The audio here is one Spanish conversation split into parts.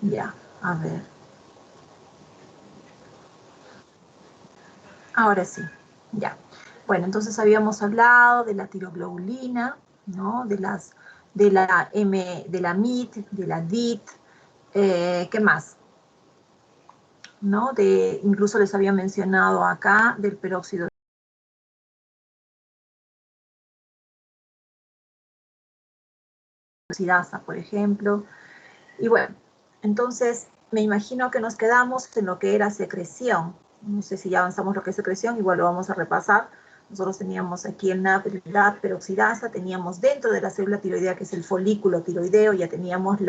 Ya, a ver. Ahora sí, ya. Bueno, entonces habíamos hablado de la tiroglobulina, ¿no? De la MIT, de la DIT, ¿qué más? ¿No? Incluso les había mencionado acá del peróxido de oxidasa, por ejemplo. Y bueno, entonces me imagino que nos quedamos en lo que era secreción. No sé si ya avanzamos lo que es secreción, igual lo vamos a repasar. Nosotros teníamos aquí el NAP, la peroxidasa, teníamos dentro de la célula tiroidea, que es el folículo tiroideo, ya teníamos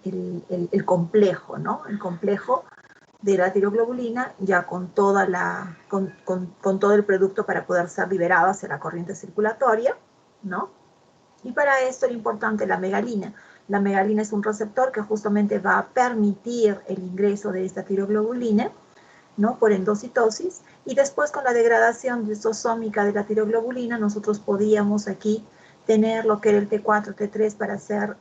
el complejo, ¿no? El complejo de la tiroglobulina, ya con todo el producto para poder ser liberado hacia la corriente circulatoria, ¿no? Y para esto era importante la megalina. La megalina es un receptor que justamente va a permitir el ingreso de esta tiroglobulina, ¿no? Por endocitosis, y después con la degradación lisosómica de la tiroglobulina, nosotros podíamos aquí tener lo que era el T4, T3 para ser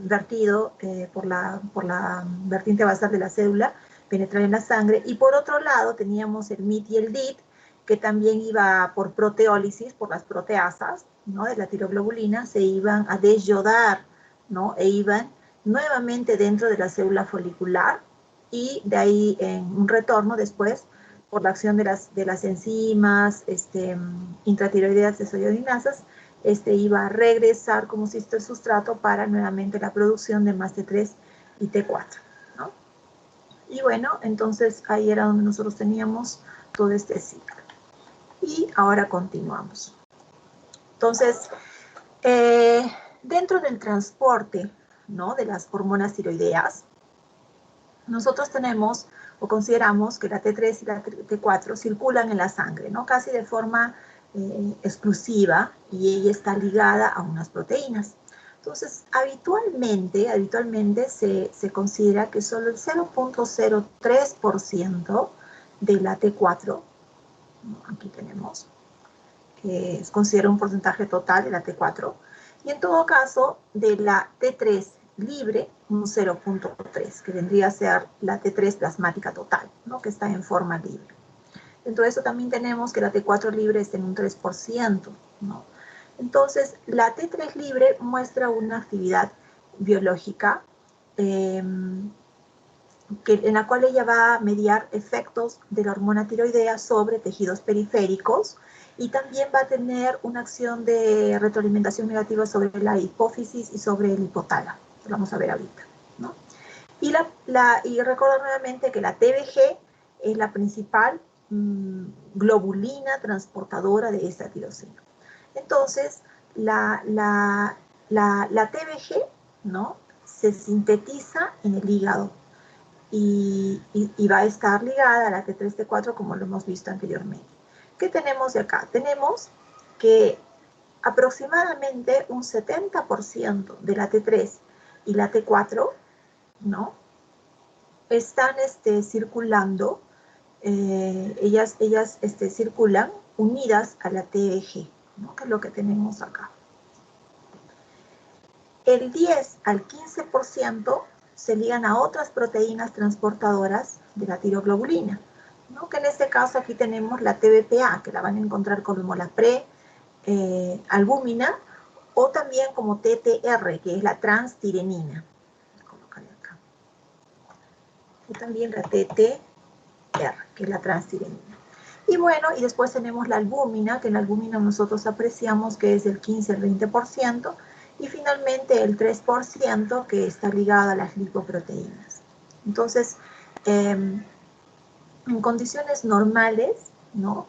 vertido por la vertiente basal de la célula, penetrar en la sangre, y por otro lado teníamos el MIT y el DIT, que también iba por proteólisis, por las proteasas, ¿no? De la tiroglobulina, se iban a desyodar, ¿no? E iban nuevamente dentro de la célula folicular, y de ahí en un retorno después, por la acción de las enzimas intratiroideas desoyodinasas, iba a regresar como cistosustrato para nuevamente la producción de más T3 y T4, ¿no? Y bueno, entonces ahí era donde nosotros teníamos todo este ciclo. Y ahora continuamos. Entonces, dentro del transporte, ¿no? De las hormonas tiroideas, nosotros tenemos o consideramos que la T3 y la T4 circulan en la sangre, ¿no? Casi de forma exclusiva, y ella está ligada a unas proteínas. Entonces, habitualmente se considera que solo el 0.03% de la T4, aquí tenemos, que es considerado un porcentaje total de la T4, y en todo caso de la T3 libre, un 0.3, que vendría a ser la T3 plasmática total, ¿no? Que está en forma libre. Dentro de eso también tenemos que la T4 libre está en un 3%, ¿no? Entonces, la T3 libre muestra una actividad biológica en la cual ella va a mediar efectos de la hormona tiroidea sobre tejidos periféricos, y también va a tener una acción de retroalimentación negativa sobre la hipófisis y sobre el hipotálamo. Lo vamos a ver ahorita, ¿no? Y recordar nuevamente que la TBG es la principal globulina transportadora de esta tirosina. Entonces, la TBG, ¿no? Se sintetiza en el hígado, y va a estar ligada a la T3, T4, como lo hemos visto anteriormente. ¿Qué tenemos de acá? Tenemos que aproximadamente un 70% de la T3 y la T4, ¿no? Están circulando, ellas circulan unidas a la TBG, ¿no? Que es lo que tenemos acá. El 10 al 15% se ligan a otras proteínas transportadoras de la tiroglobulina, ¿no? Que en este caso aquí tenemos la TBPA, que la van a encontrar como la albúmina, o también como TTR, que es la transtirenina. Colocaré acá. Y también la TTR, que es la transtirenina. Y bueno, y después tenemos la albúmina, que en la albúmina nosotros apreciamos que es del 15 al 20%, y finalmente el 3% que está ligado a las lipoproteínas. Entonces, en condiciones normales, ¿no?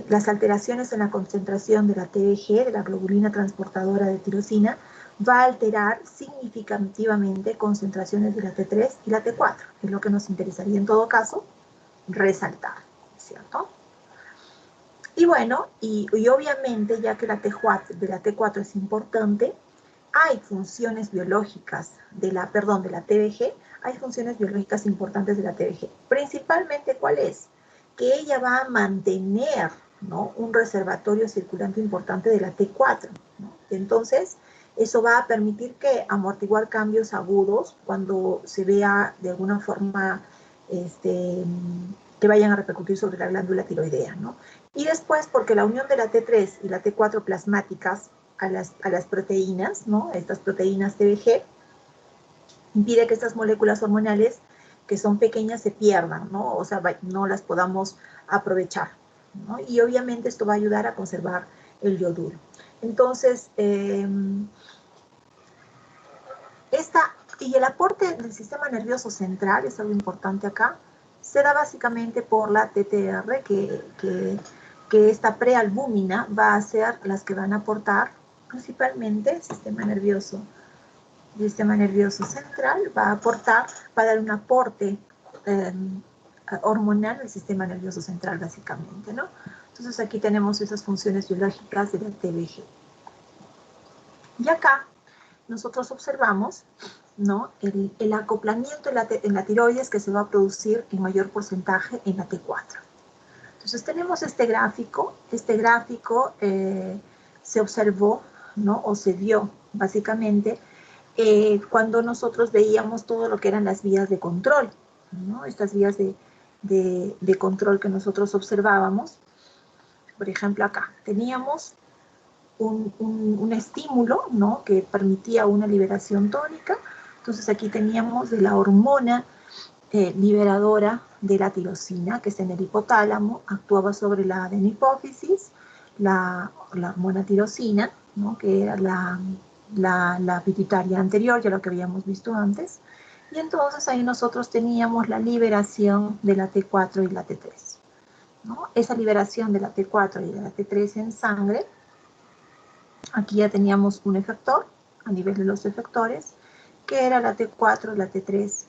Las alteraciones en la concentración de la TBG, de la globulina transportadora de tirosina, va a alterar significativamente concentraciones de la T3 y la T4, que es lo que nos interesaría en todo caso resaltar, ¿cierto? Y bueno, y obviamente, ya que la T4 es importante, hay funciones biológicas de la TBG, hay funciones biológicas importantes de la TBG. Principalmente, ¿cuál es? Que ella va a mantener, ¿no? Un reservatorio circulante importante de la T4, ¿no? Entonces, Eso va a permitir que amortiguar cambios agudos cuando se vea de alguna forma que vayan a repercutir sobre la glándula tiroidea, ¿no? Y después, porque la unión de la T3 y la T4 plasmáticas a las proteínas, ¿no? Estas proteínas TBG, impide que estas moléculas hormonales, que son pequeñas, se pierdan, ¿no? O sea, no las podamos aprovechar, ¿no? Y obviamente esto va a ayudar a conservar el yoduro. Entonces, y el aporte del sistema nervioso central, es algo importante acá, se da básicamente por la TTR, que esta prealbúmina va a ser las que van a aportar principalmente el sistema nervioso central, va a dar un aporte hormonal al sistema nervioso central básicamente, ¿no? Entonces aquí tenemos esas funciones biológicas de la TBG. Y acá nosotros observamos, ¿no?, el acoplamiento en la tiroides que se va a producir en mayor porcentaje en la T4. Entonces tenemos este gráfico se observó, ¿no?, o se vio básicamente cuando nosotros veíamos todo lo que eran las vías de control, ¿no?, estas vías de control que nosotros observábamos. Por ejemplo, acá teníamos un estímulo, ¿no?, que permitía una liberación tónica. Entonces aquí teníamos de la hormona liberadora de la tirosina, que está en el hipotálamo, actuaba sobre la adenopófisis, la hormona tirosina, ¿no?, que era la pituitaria anterior, ya lo que habíamos visto antes. Y entonces ahí nosotros teníamos la liberación de la T4 y la T3, ¿no? Esa liberación de la T4 y de la T3 en sangre, aquí ya teníamos un efector a nivel de los efectores, que era la T4 y la T3,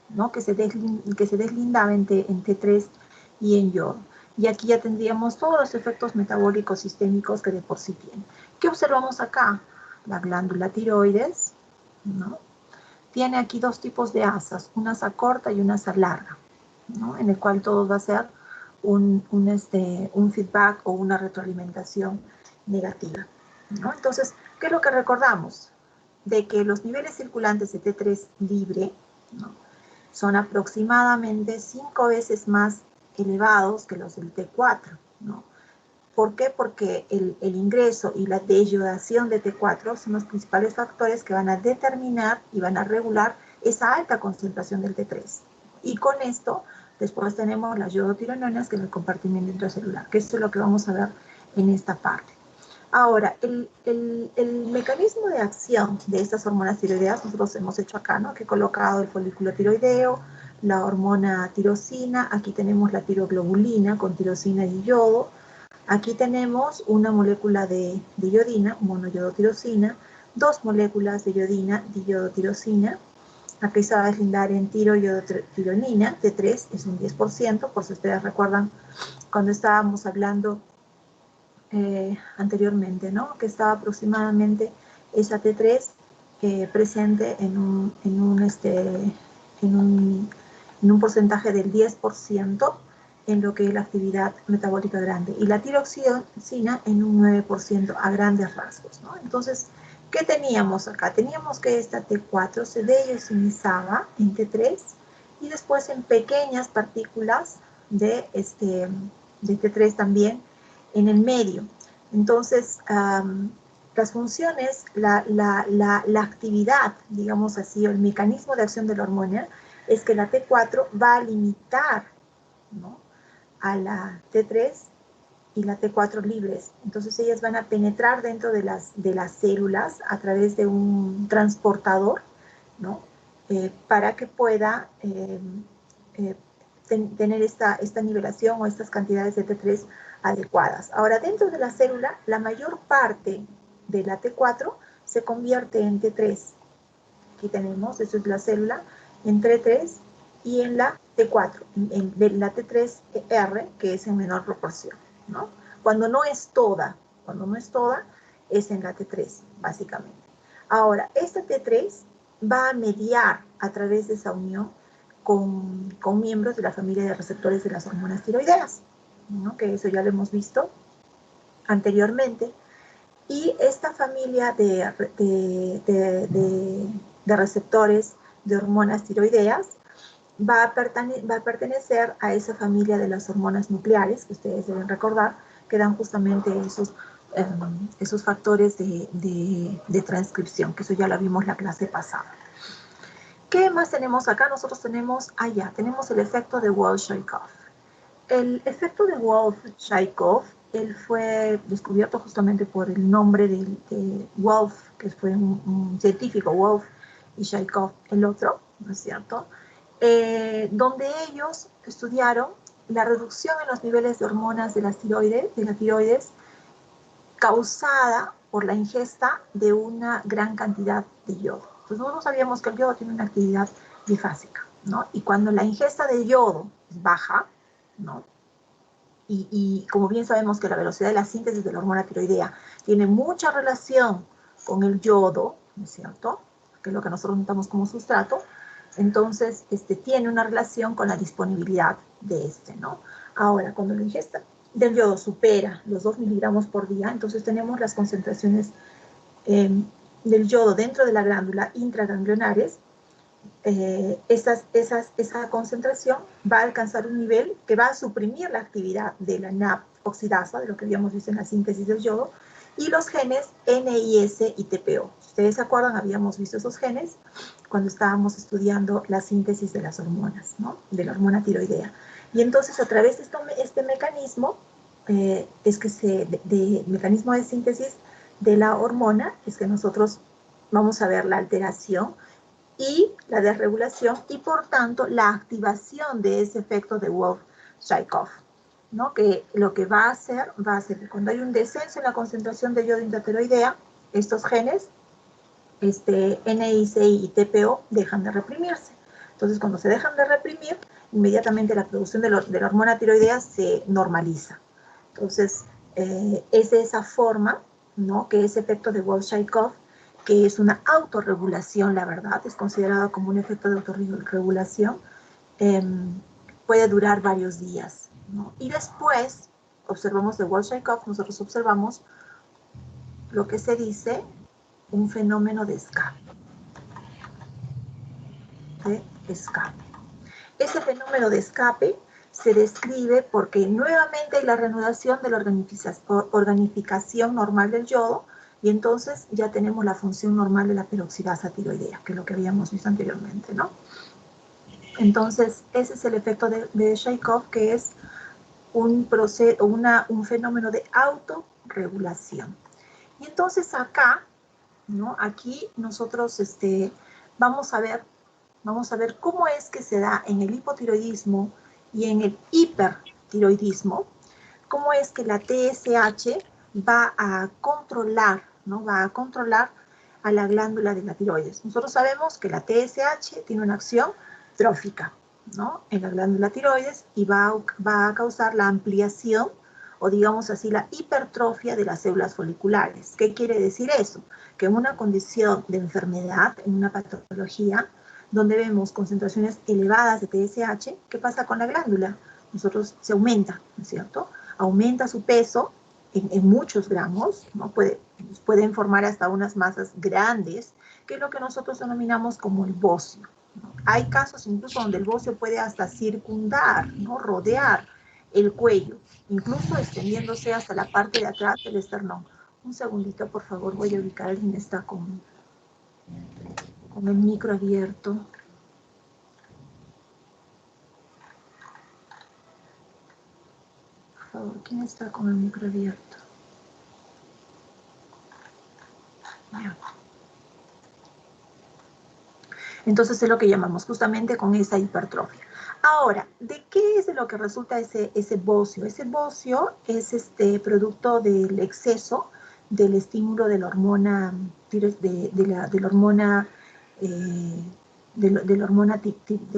¿no?, que se deslindaba en T3 y en yodo. Y aquí ya tendríamos todos los efectos metabólicos sistémicos que de por sí tienen. ¿Qué observamos acá? La glándula tiroides, ¿no?, tiene aquí dos tipos de asas, una asa corta y una asa larga, ¿no?, en el cual todo va a ser un feedback o una retroalimentación negativa, ¿no? Entonces, ¿qué es lo que recordamos? De que los niveles circulantes de T3 libre, ¿no?, son aproximadamente 5 veces más elevados que los del T4, ¿no? ¿Por qué? Porque el ingreso y la deyodación de T4 son los principales factores que van a determinar y van a regular esa alta concentración del T3. Y con esto, después tenemos las yodotirononas, que es el compartimiento intracelular, que esto es lo que vamos a ver en esta parte. Ahora, el mecanismo de acción de estas hormonas tiroideas, nosotros hemos hecho acá, ¿no?, que he colocado el folículo tiroideo, la hormona tirosina, aquí tenemos la tiroglobulina con tirosina y yodo, aquí tenemos una molécula de iodina, monoyodotirosina, dos moléculas de iodina, diyodotirosina, aquí se va a deslindar en tiroyodotironina, T3 es un 10%, por si ustedes recuerdan cuando estábamos hablando anteriormente, ¿no?, que estaba aproximadamente esa T3 presente en un porcentaje del 10% en lo que es la actividad metabólica grande, y la tiroxina en un 9% a grandes rasgos, ¿no? Entonces, ¿qué teníamos acá? Teníamos que esta T4 se deiosinizaba en T3 y después en pequeñas partículas de T3 también en el medio. Entonces, las funciones, la actividad, digamos así, o el mecanismo de acción de la hormona es que la T4 va a limitar, ¿no?, a la T3 y la T4 libres. Entonces ellas van a penetrar dentro de las células a través de un transportador, ¿no?, para que pueda tener esta nivelación o estas cantidades de T3 adecuadas. Ahora, dentro de la célula, la mayor parte de la T4 se convierte en T3. Aquí tenemos, esto es la célula, en T3 y en la T4, en la T3R, que es en menor proporción, ¿no? Cuando no es toda, es en la T3, básicamente. Ahora, esta T3 va a mediar a través de esa unión con miembros de la familia de receptores de las hormonas tiroideas, ¿no?, que eso ya lo hemos visto anteriormente. Y esta familia de receptores de hormonas tiroideas va a pertenecer a esa familia de las hormonas nucleares, que ustedes deben recordar, que dan justamente esos factores de transcripción, que eso ya lo vimos la clase pasada. ¿Qué más tenemos acá? Nosotros tenemos, tenemos el efecto de Wolff-Chaikoff. El efecto de Wolff-Chaikoff, él fue descubierto justamente por el nombre de Wolff, que fue un científico, Wolff, y Chaikoff, el otro, ¿no es cierto? Donde ellos estudiaron la reducción en los niveles de hormonas de la tiroides causada por la ingesta de una gran cantidad de yodo. Entonces nosotros sabíamos que el yodo tiene una actividad bifásica, ¿no? Y cuando la ingesta de yodo es baja, ¿no? Y como bien sabemos que la velocidad de la síntesis de la hormona tiroidea tiene mucha relación con el yodo, ¿no es cierto?, que es lo que nosotros notamos como sustrato, entonces tiene una relación con la disponibilidad de ¿no? Ahora, cuando la ingesta del yodo supera los 2 miligramos por día, entonces tenemos las concentraciones del yodo dentro de la glándula intraganglionares. Esa concentración va a alcanzar un nivel que va a suprimir la actividad de la NAP oxidasa, de lo que habíamos visto en la síntesis del yodo, y los genes NIS y TPO. Si ustedes se acuerdan, habíamos visto esos genes cuando estábamos estudiando la síntesis de las hormonas, ¿no? De la hormona tiroidea. Y entonces, a través de este mecanismo, mecanismo de síntesis de la hormona, es que nosotros vamos a ver la alteración y la desregulación y por tanto la activación de ese efecto de Wolff-Chaikoff, ¿no? Que lo que va a hacer que cuando hay un descenso en la concentración de yodo intratiroidea, estos genes, NICI y TPO, dejan de reprimirse. Entonces, cuando se dejan de reprimir, inmediatamente la producción de la hormona tiroidea se normaliza. Entonces, es de esa forma, ¿no?, que ese efecto de Wolff-Chaikoff, que es una autorregulación, la verdad, es considerado como un efecto de autorregulación, puede durar varios días, ¿no? Y después, observamos de Wolff-Chaikoff, nosotros observamos lo que se dice un fenómeno de escape. Ese fenómeno de escape se describe porque nuevamente hay la reanudación de la organificación normal del yodo, y entonces ya tenemos la función normal de la peroxidasa tiroidea, que es lo que habíamos visto anteriormente, ¿no? Entonces, ese es el efecto de Chaikoff, que es un fenómeno de autorregulación. Y entonces acá, ¿no?, aquí nosotros vamos a ver cómo es que se da en el hipotiroidismo y en el hipertiroidismo, cómo es que la TSH va a controlar, ¿no?, va a controlar a la glándula de la tiroides. Nosotros sabemos que la TSH tiene una acción trófica, ¿no?, en la glándula tiroides, y va a causar la ampliación, o digamos así, la hipertrofia de las células foliculares. ¿Qué quiere decir eso? Que en una condición de enfermedad, en una patología, donde vemos concentraciones elevadas de TSH, ¿qué pasa con la glándula? Nosotros se aumenta, ¿no es cierto? Aumenta su peso en muchos gramos, ¿no? Pueden formar hasta unas masas grandes, que es lo que nosotros denominamos como el bocio, ¿no? Hay casos incluso donde el bocio puede hasta circundar, ¿no?, rodear el cuello, incluso extendiéndose hasta la parte de atrás del esternón. Un segundito, por favor, voy a ubicar a alguien que está con el micro abierto. Por favor, ¿quién está con el micro abierto? Bien. Entonces es lo que llamamos justamente con esa hipertrofia. Ahora, ¿de qué es de lo que resulta ese bocio? Ese bocio es producto del exceso del estímulo de la hormona de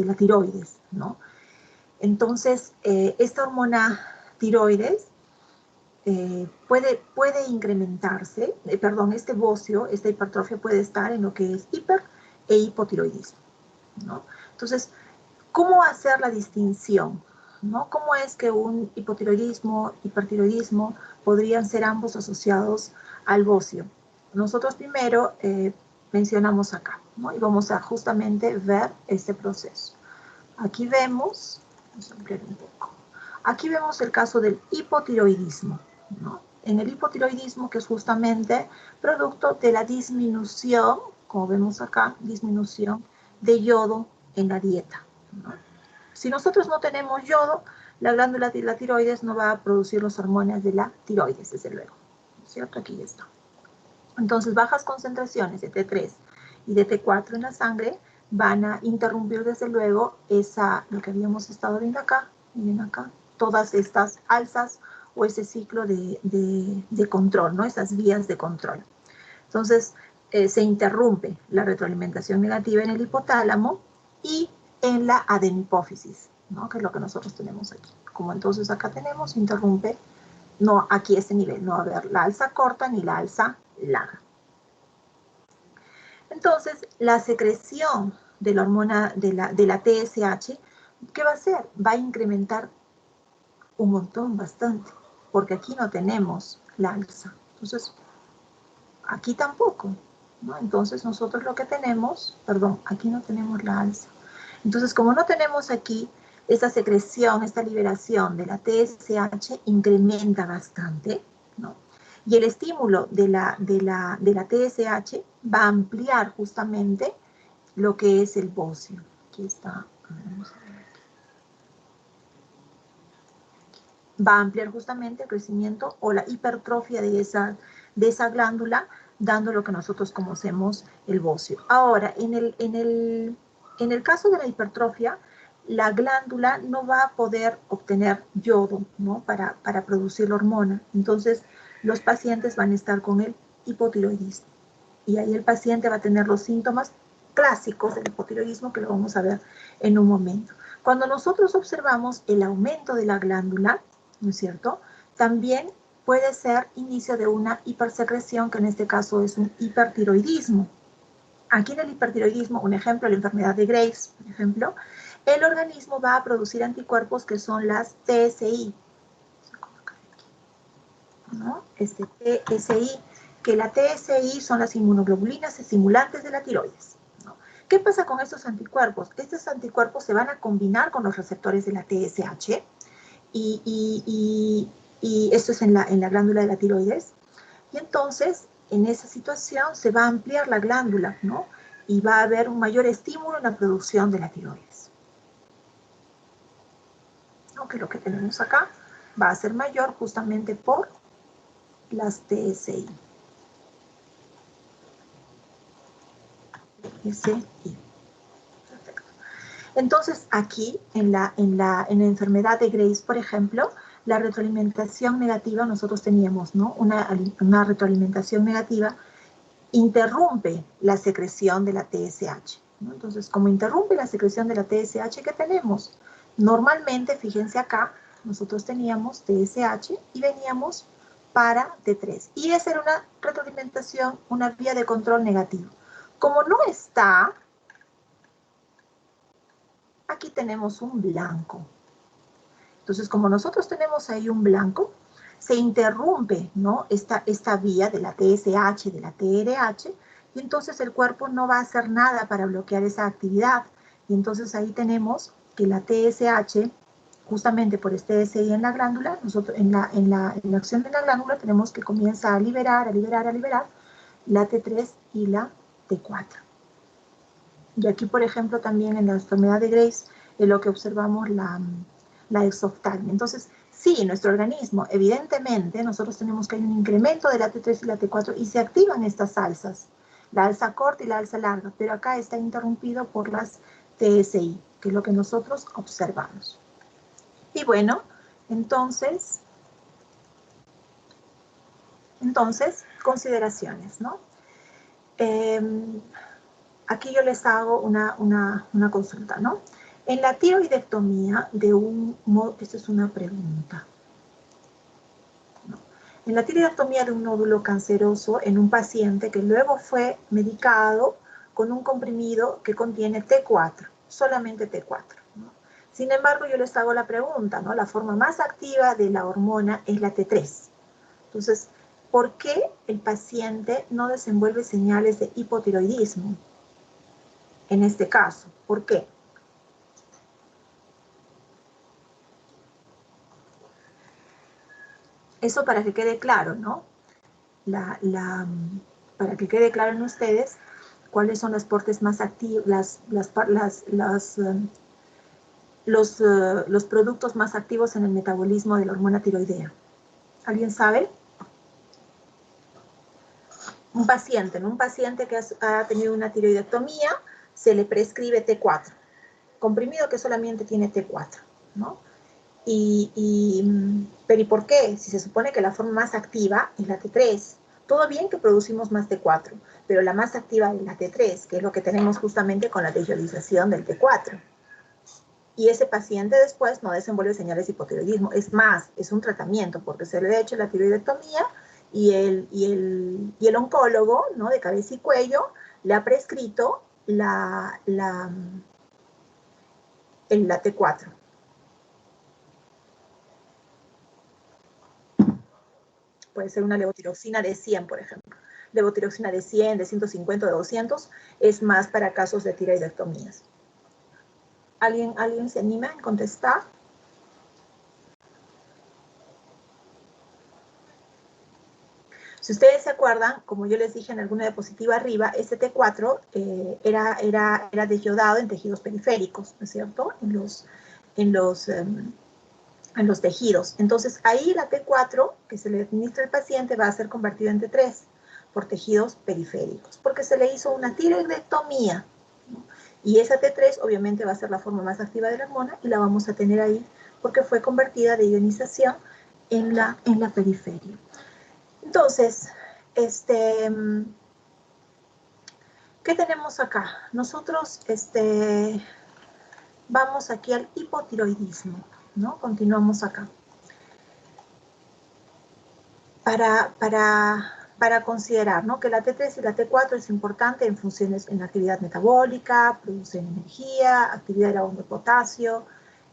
la tiroides, ¿no? Entonces, esta hormona tiroides puede incrementarse, este bocio, esta hipertrofia puede estar en lo que es hiper e hipotiroidismo, ¿no? Entonces, ¿cómo hacer la distinción, ¿no? ¿Cómo es que un hipotiroidismo, hipertiroidismo podrían ser ambos asociados al bocio. Nosotros primero mencionamos acá, ¿no? Y vamos a justamente ver este proceso. Aquí vemos, vamos a ampliar un poco. Aquí vemos el caso del hipotiroidismo, ¿no? En el hipotiroidismo, que es justamente producto de la disminución, como vemos acá, disminución de yodo en la dieta, ¿no? Si nosotros no tenemos yodo, la glándula de la tiroides no va a producir los hormonas de la tiroides, desde luego, ¿cierto? Aquí ya está. Entonces, bajas concentraciones de T3 y de T4 en la sangre van a interrumpir, desde luego, lo que habíamos estado viendo acá, miren acá, todas estas alzas o ese ciclo de control, ¿no? Esas vías de control. Entonces, se interrumpe la retroalimentación negativa en el hipotálamo y en la adenipófisis, ¿no? Que es lo que nosotros tenemos aquí. Como entonces acá tenemos, interrumpe, no aquí este nivel, no va a haber la alza corta ni la alza larga. Entonces, la secreción de la hormona de la TSH, ¿qué va a hacer? Va a incrementar un montón, bastante, porque aquí no tenemos la alza. Entonces, aquí tampoco, ¿no? Entonces, nosotros lo que tenemos, perdón, aquí no tenemos la alza. Entonces, como no tenemos aquí esta secreción, esta liberación de la TSH, incrementa bastante, ¿no? Y el estímulo de la TSH va a ampliar justamente lo que es el bocio. Aquí está. Vamos a ver aquí. Va a ampliar justamente el crecimiento o la hipertrofia de esa glándula, dando lo que nosotros conocemos el bocio. Ahora, en el caso de la hipertrofia, la glándula no va a poder obtener yodo, ¿no? para producir la hormona. Entonces, los pacientes van a estar con el hipotiroidismo. Y ahí el paciente va a tener los síntomas clásicos del hipotiroidismo, que lo vamos a ver en un momento. Cuando nosotros observamos el aumento de la glándula, ¿no es cierto? También puede ser inicio de una hipersecreción, que en este caso es un hipertiroidismo. Aquí en el hipertiroidismo, un ejemplo, la enfermedad de Graves, por ejemplo, el organismo va a producir anticuerpos que son las TSI, ¿no? TSI, que la TSI son las inmunoglobulinas estimulantes de la tiroides, ¿no? ¿Qué pasa con estos anticuerpos? Estos anticuerpos se van a combinar con los receptores de la TSH, y esto es en la glándula de la tiroides, y entonces en esa situación se va a ampliar la glándula, ¿no? Y va a haber un mayor estímulo en la producción de la tiroides. Aunque lo que tenemos acá va a ser mayor justamente por las TSI. TSI. Perfecto. Entonces aquí en la enfermedad de Graves, por ejemplo, la retroalimentación negativa, nosotros teníamos, ¿no? una retroalimentación negativa interrumpe la secreción de la TSH, ¿no? Entonces, como interrumpe la secreción de la TSH, ¿qué tenemos? Normalmente, fíjense acá, nosotros teníamos TSH y veníamos para T3. Y esa era una retroalimentación, una vía de control negativo. Como no está, aquí tenemos un blanco. Entonces, como nosotros tenemos ahí un blanco, se interrumpe, ¿no? esta vía de la TSH, de la TRH, y entonces el cuerpo no va a hacer nada para bloquear esa actividad. Y entonces ahí tenemos que la TSH, justamente por este TSI en la glándula, nosotros en la acción de la glándula tenemos que comienza a liberar la T3 y la T4. Y aquí, por ejemplo, también en la enfermedad de Graves, en lo que observamos la exoftalmia. Entonces, sí, en nuestro organismo, evidentemente, nosotros tenemos que hay un incremento de la T3 y la T4 y se activan estas alzas, la alza corta y la alza larga, pero acá está interrumpido por las TSI, que es lo que nosotros observamos. Y bueno, entonces consideraciones, ¿no? Aquí yo les hago una consulta, ¿no? En la tiroidectomía de un módulo, esta es una pregunta, ¿no? En la tiroidectomía de un nódulo canceroso en un paciente que luego fue medicado con un comprimido que contiene T4, solamente T4, ¿no? Sin embargo, yo les hago la pregunta, ¿no? La forma más activa de la hormona es la T3. Entonces, ¿por qué el paciente no desenvuelve señales de hipotiroidismo? En este caso, ¿por qué? Eso para que quede claro, ¿no? Para que quede claro en ustedes cuáles son los portes más activos, los productos más activos en el metabolismo de la hormona tiroidea. ¿Alguien sabe? Un paciente, ¿no? Un paciente que ha tenido una tiroidectomía, se le prescribe T4, comprimido que solamente tiene T4, ¿no? Pero ¿y por qué? Si se supone que la forma más activa es la T3. Todo bien que producimos más T4, pero la más activa es la T3, que es lo que tenemos justamente con la deshidratación del T4. Y ese paciente después no desenvuelve señales de hipotiroidismo. Es más, es un tratamiento, porque se le ha hecho la tiroidectomía y el oncólogo, ¿no?, de cabeza y cuello le ha prescrito la T4. Puede ser una levotiroxina de 100, por ejemplo. Levotiroxina de 100, de 150, de 200, es más para casos de tiroidectomías. ¿Alguien se anima a contestar? Si ustedes se acuerdan, como yo les dije en alguna diapositiva arriba, este T4 era desyodado en tejidos periféricos, ¿no es cierto? En los tejidos. Entonces, ahí la T4 que se le administra al paciente va a ser convertida en T3 por tejidos periféricos, porque se le hizo una tiroidectomía, ¿no? Y esa T3 obviamente va a ser la forma más activa de la hormona y la vamos a tener ahí porque fue convertida de ionización en la periferia. Entonces, ¿qué tenemos acá? Nosotros vamos aquí al hipotiroidismo, ¿no? Continuamos acá. Para considerar, ¿no?, que la T3 y la T4 es importante en funciones en la actividad metabólica, producen energía, actividad de la bomba de potasio,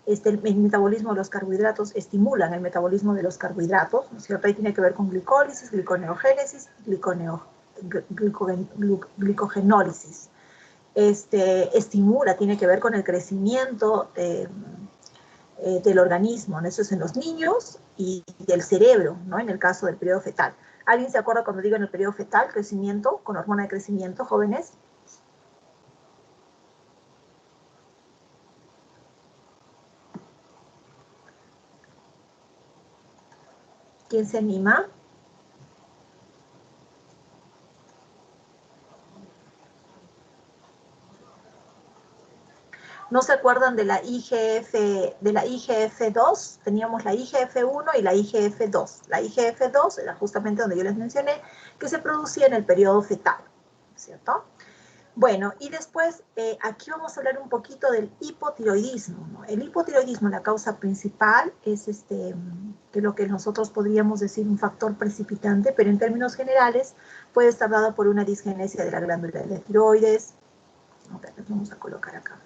el metabolismo de los carbohidratos, estimulan el metabolismo de los carbohidratos, ¿no es cierto? Ahí tiene que ver con glicólisis, gliconeogénesis, glicogenólisis. Estimula, tiene que ver con el crecimiento del organismo, ¿no? Eso es en los niños y del cerebro, ¿no?, en el caso del periodo fetal. ¿Alguien se acuerda cuando digo en el periodo fetal, crecimiento, con hormona de crecimiento, jóvenes? ¿Quién se anima? ¿No se acuerdan de la IGF-2? Teníamos la IGF-1 y la IGF-2. La IGF-2 era justamente donde yo les mencioné que se producía en el periodo fetal, ¿cierto? Bueno, y después aquí vamos a hablar un poquito del hipotiroidismo, ¿no? El hipotiroidismo, la causa principal es que lo que nosotros podríamos decir un factor precipitante, pero en términos generales puede estar dado por una disgenesia de la glándula de la tiroides. Vamos a colocar acá.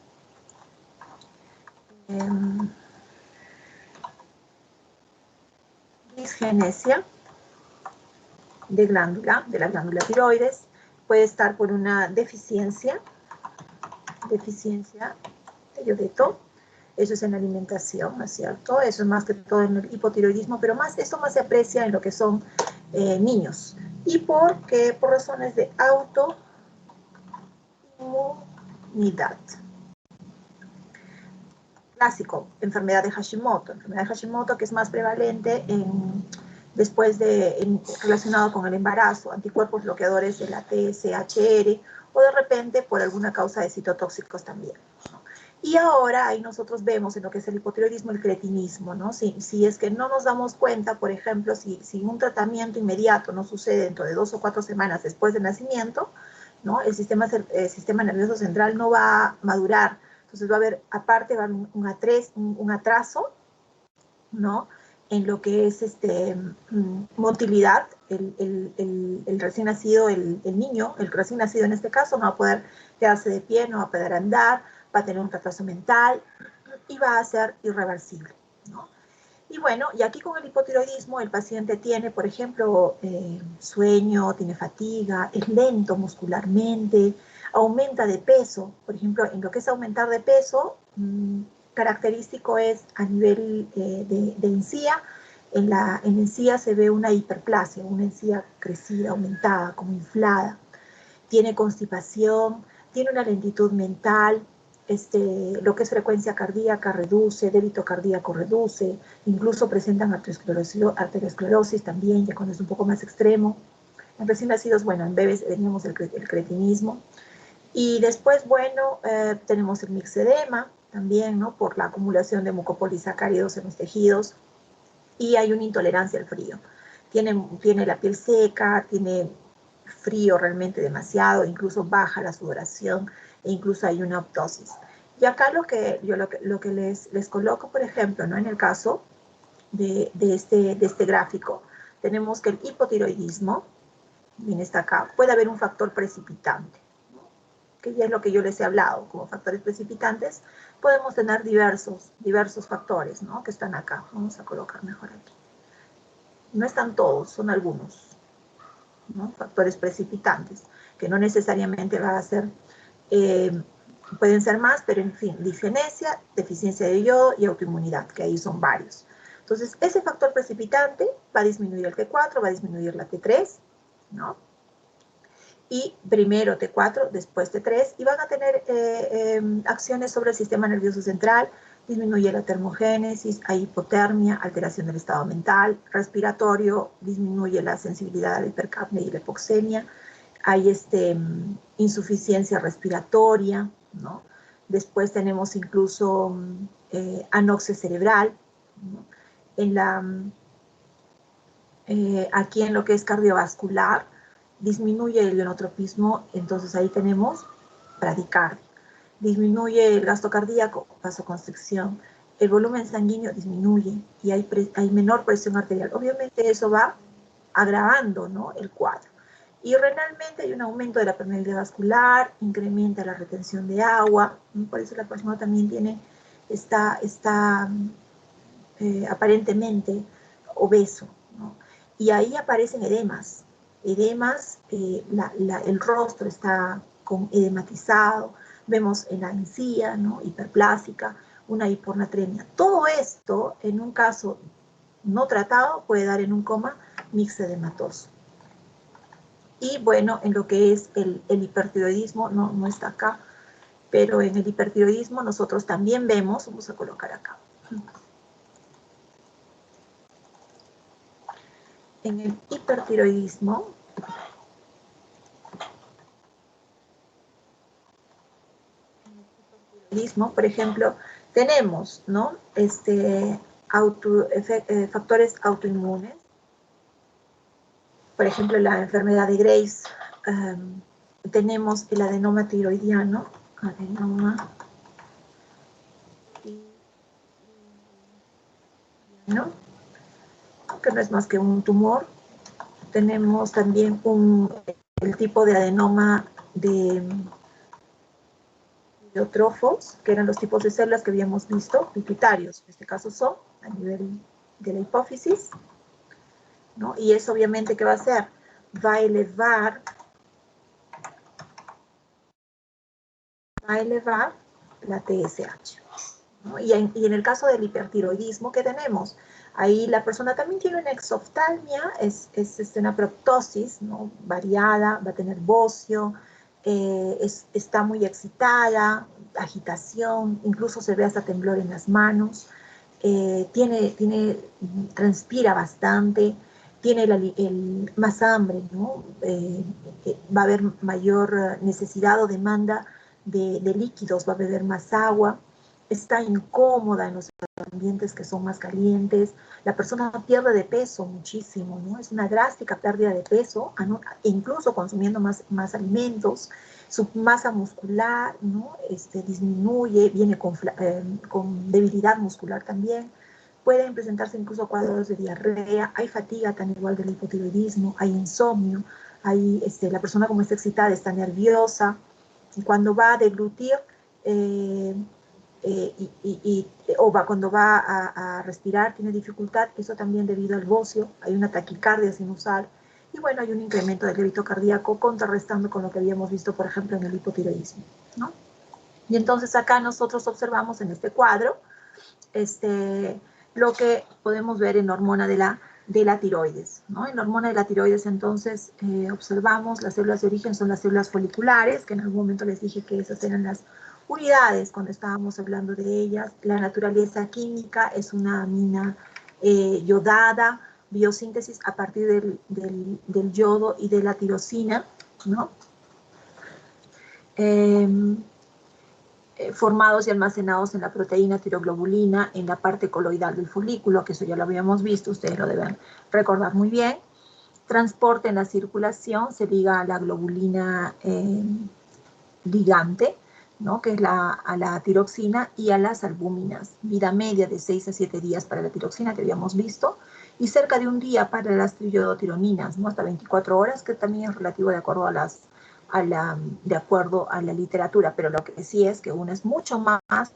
Disgenesia de la glándula tiroides, puede estar por una deficiencia de iodeto. Eso es en la alimentación, ¿no es cierto? Eso es más que todo en el hipotiroidismo, pero esto más se aprecia en lo que son niños. Y por razones de autoinmunidad. Clásico, enfermedad de Hashimoto. Enfermedad de Hashimoto que es más prevalente relacionado con el embarazo, anticuerpos bloqueadores de la TSHR, o de repente por alguna causa de citotóxicos también, ¿no? Y ahora ahí nosotros vemos en lo que es el hipotiroidismo el cretinismo, ¿no? Si es que no nos damos cuenta, por ejemplo, si un tratamiento inmediato no sucede dentro de 2 o 4 semanas después del nacimiento, ¿no?, el sistema nervioso central no va a madurar. Entonces va a haber, aparte, va a haber un atraso, ¿no?, en lo que es motilidad. El recién nacido, el niño, el recién nacido en este caso, no va a poder quedarse de pie, no va a poder andar, va a tener un retraso mental y va a ser irreversible, ¿no? Y bueno, y aquí con el hipotiroidismo el paciente tiene, por ejemplo, sueño, tiene fatiga, es lento muscularmente, aumenta de peso. Por ejemplo, en lo que es aumentar de peso, característico es a nivel de encía. En encía se ve una hiperplasia, una encía crecida, aumentada, como inflada. Tiene constipación, tiene una lentitud mental, lo que es frecuencia cardíaca reduce, débito cardíaco reduce, incluso presentan arteriosclerosis también, ya cuando es un poco más extremo. En recién nacidos, bueno, en bebés teníamos el cretinismo. Y después, bueno, tenemos el mixedema también, ¿no? Por la acumulación de mucopolisacáridos en los tejidos. Y hay una intolerancia al frío. Tiene la piel seca, tiene frío realmente demasiado, incluso baja la sudoración e incluso hay una ptosis. Y acá lo que les coloco, por ejemplo, ¿no? En el caso de este gráfico, tenemos que el hipotiroidismo, bien está acá, puede haber un factor precipitante, ¿no? Que ya es lo que yo les he hablado, como factores precipitantes, podemos tener diversos factores, ¿no? Que están acá. Vamos a colocar mejor aquí. No están todos, son algunos, ¿no? Factores precipitantes, que no necesariamente va a ser, pueden ser más, pero en fin, disgenesia, deficiencia de yodo y autoinmunidad, que ahí son varios. Entonces, ese factor precipitante va a disminuir el T4, va a disminuir la T3, ¿no? Y primero T4, después T3, y van a tener acciones sobre el sistema nervioso central, disminuye la termogénesis, hay hipotermia, alteración del estado mental, respiratorio, disminuye la sensibilidad a la hipercapnia y la hipoxemia, hay insuficiencia respiratoria, ¿no? Después tenemos incluso anoxia cerebral, ¿no? Aquí en lo que es cardiovascular, disminuye el ionotropismo, entonces ahí tenemos bradicardia. Disminuye el gasto cardíaco, vasoconstricción, el volumen sanguíneo disminuye y hay menor presión arterial. Obviamente eso va agravando, ¿no? El cuadro. Y renalmente hay un aumento de la permeabilidad vascular, incrementa la retención de agua, ¿no? Por eso la persona también está aparentemente obeso, ¿no? Y ahí aparecen edemas, el rostro está edematizado, vemos en la encía, ¿no? Hiperplásica, una hipornatremia. Todo esto, en un caso no tratado, puede dar en un coma mixedematoso. Y bueno, en lo que es el hipertiroidismo, no está acá, pero en el hipertiroidismo nosotros también vemos, vamos a colocar acá, en el hipertiroidismo, por ejemplo, tenemos, ¿no? Factores autoinmunes, por ejemplo, la enfermedad de Graves, tenemos el adenoma tiroidiano, ¿no? Que no es más que un tumor. Tenemos también el tipo de adenoma de pleiotrofos, que eran los tipos de células que habíamos visto, pituitarios, en este caso son a nivel de la hipófisis, ¿no? Y eso obviamente, ¿qué va a hacer? Va a elevar la TSH, ¿no? Y en el caso del hipertiroidismo, ¿qué tenemos? Ahí la persona también tiene una exoftalmia, es una proptosis, ¿no? Variada, va a tener bocio, está muy excitada, agitación, incluso se ve hasta temblor en las manos, transpira bastante, tiene más hambre, ¿no? Va a haber mayor necesidad o demanda de líquidos, va a beber más agua, está incómoda en los ambientes que son más calientes, la persona pierde de peso muchísimo, ¿no? Es una drástica pérdida de peso, incluso consumiendo más alimentos, su masa muscular, ¿no? Disminuye, viene con debilidad muscular también, pueden presentarse incluso cuadros de diarrea, hay fatiga tan igual del hipotiroidismo, hay insomnio, la persona como está excitada está nerviosa, y cuando va a deglutir, cuando va a respirar tiene dificultad, eso también debido al bocio, hay una taquicardia sinusal, y bueno, hay un incremento del débito cardíaco contrarrestando con lo que habíamos visto, por ejemplo, en el hipotiroidismo, ¿no? Y entonces acá nosotros observamos en este cuadro lo que podemos ver en la hormona de la tiroides, ¿no? En la hormona de la tiroides, entonces, observamos las células de origen son las células foliculares, que en algún momento les dije que esas eran las unidades cuando estábamos hablando de ellas. La naturaleza química es una amina yodada, biosíntesis a partir del yodo y de la tirosina, ¿no? Formados y almacenados en la proteína tiroglobulina en la parte coloidal del folículo, que eso ya lo habíamos visto, ustedes lo deben recordar muy bien. Transporte en la circulación, se liga a la globulina ligante, ¿no? Que es a la tiroxina y a las albúminas. Vida media de 6 a 7 días para la tiroxina, que habíamos visto, y cerca de un día para las triodotironinas, ¿no? Hasta 24 horas, que también es relativo de acuerdo de acuerdo a la literatura, pero lo que sí es que una es mucho más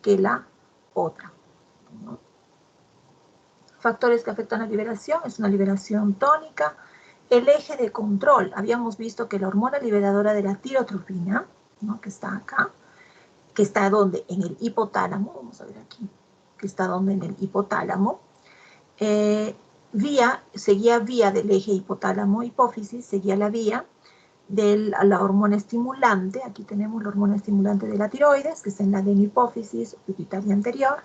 que la otra, ¿no? Factores que afectan la liberación, es una liberación tónica. El eje de control, habíamos visto que la hormona liberadora de la tirotropina, ¿no? Que está acá, que está donde, en el hipotálamo, vamos a ver aquí, que está donde en el hipotálamo, seguía vía del eje hipotálamo-hipófisis, seguía la vía de la hormona estimulante, aquí tenemos la hormona estimulante de la tiroides, que está en la adenohipófisis pituitaria anterior,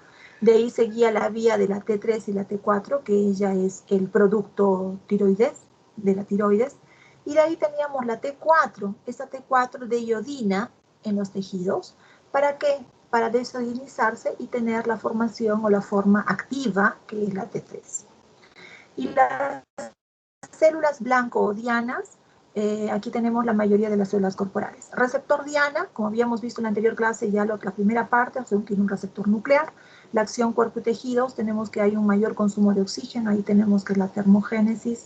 de ahí seguía la vía de la T3 y la T4, que ella es el producto tiroides, de la tiroides, y de ahí teníamos la T4, esa T4 de iodina en los tejidos, ¿para qué? Para desiodinizarse y tener la formación o la forma activa, que es la T3. Y las células blanco-dianas, aquí tenemos la mayoría de las células corporales. Receptor diana, como habíamos visto en la anterior clase, ya la primera parte, tiene un receptor nuclear. La acción cuerpo y tejidos, tenemos que hay un mayor consumo de oxígeno, ahí tenemos que la termogénesis,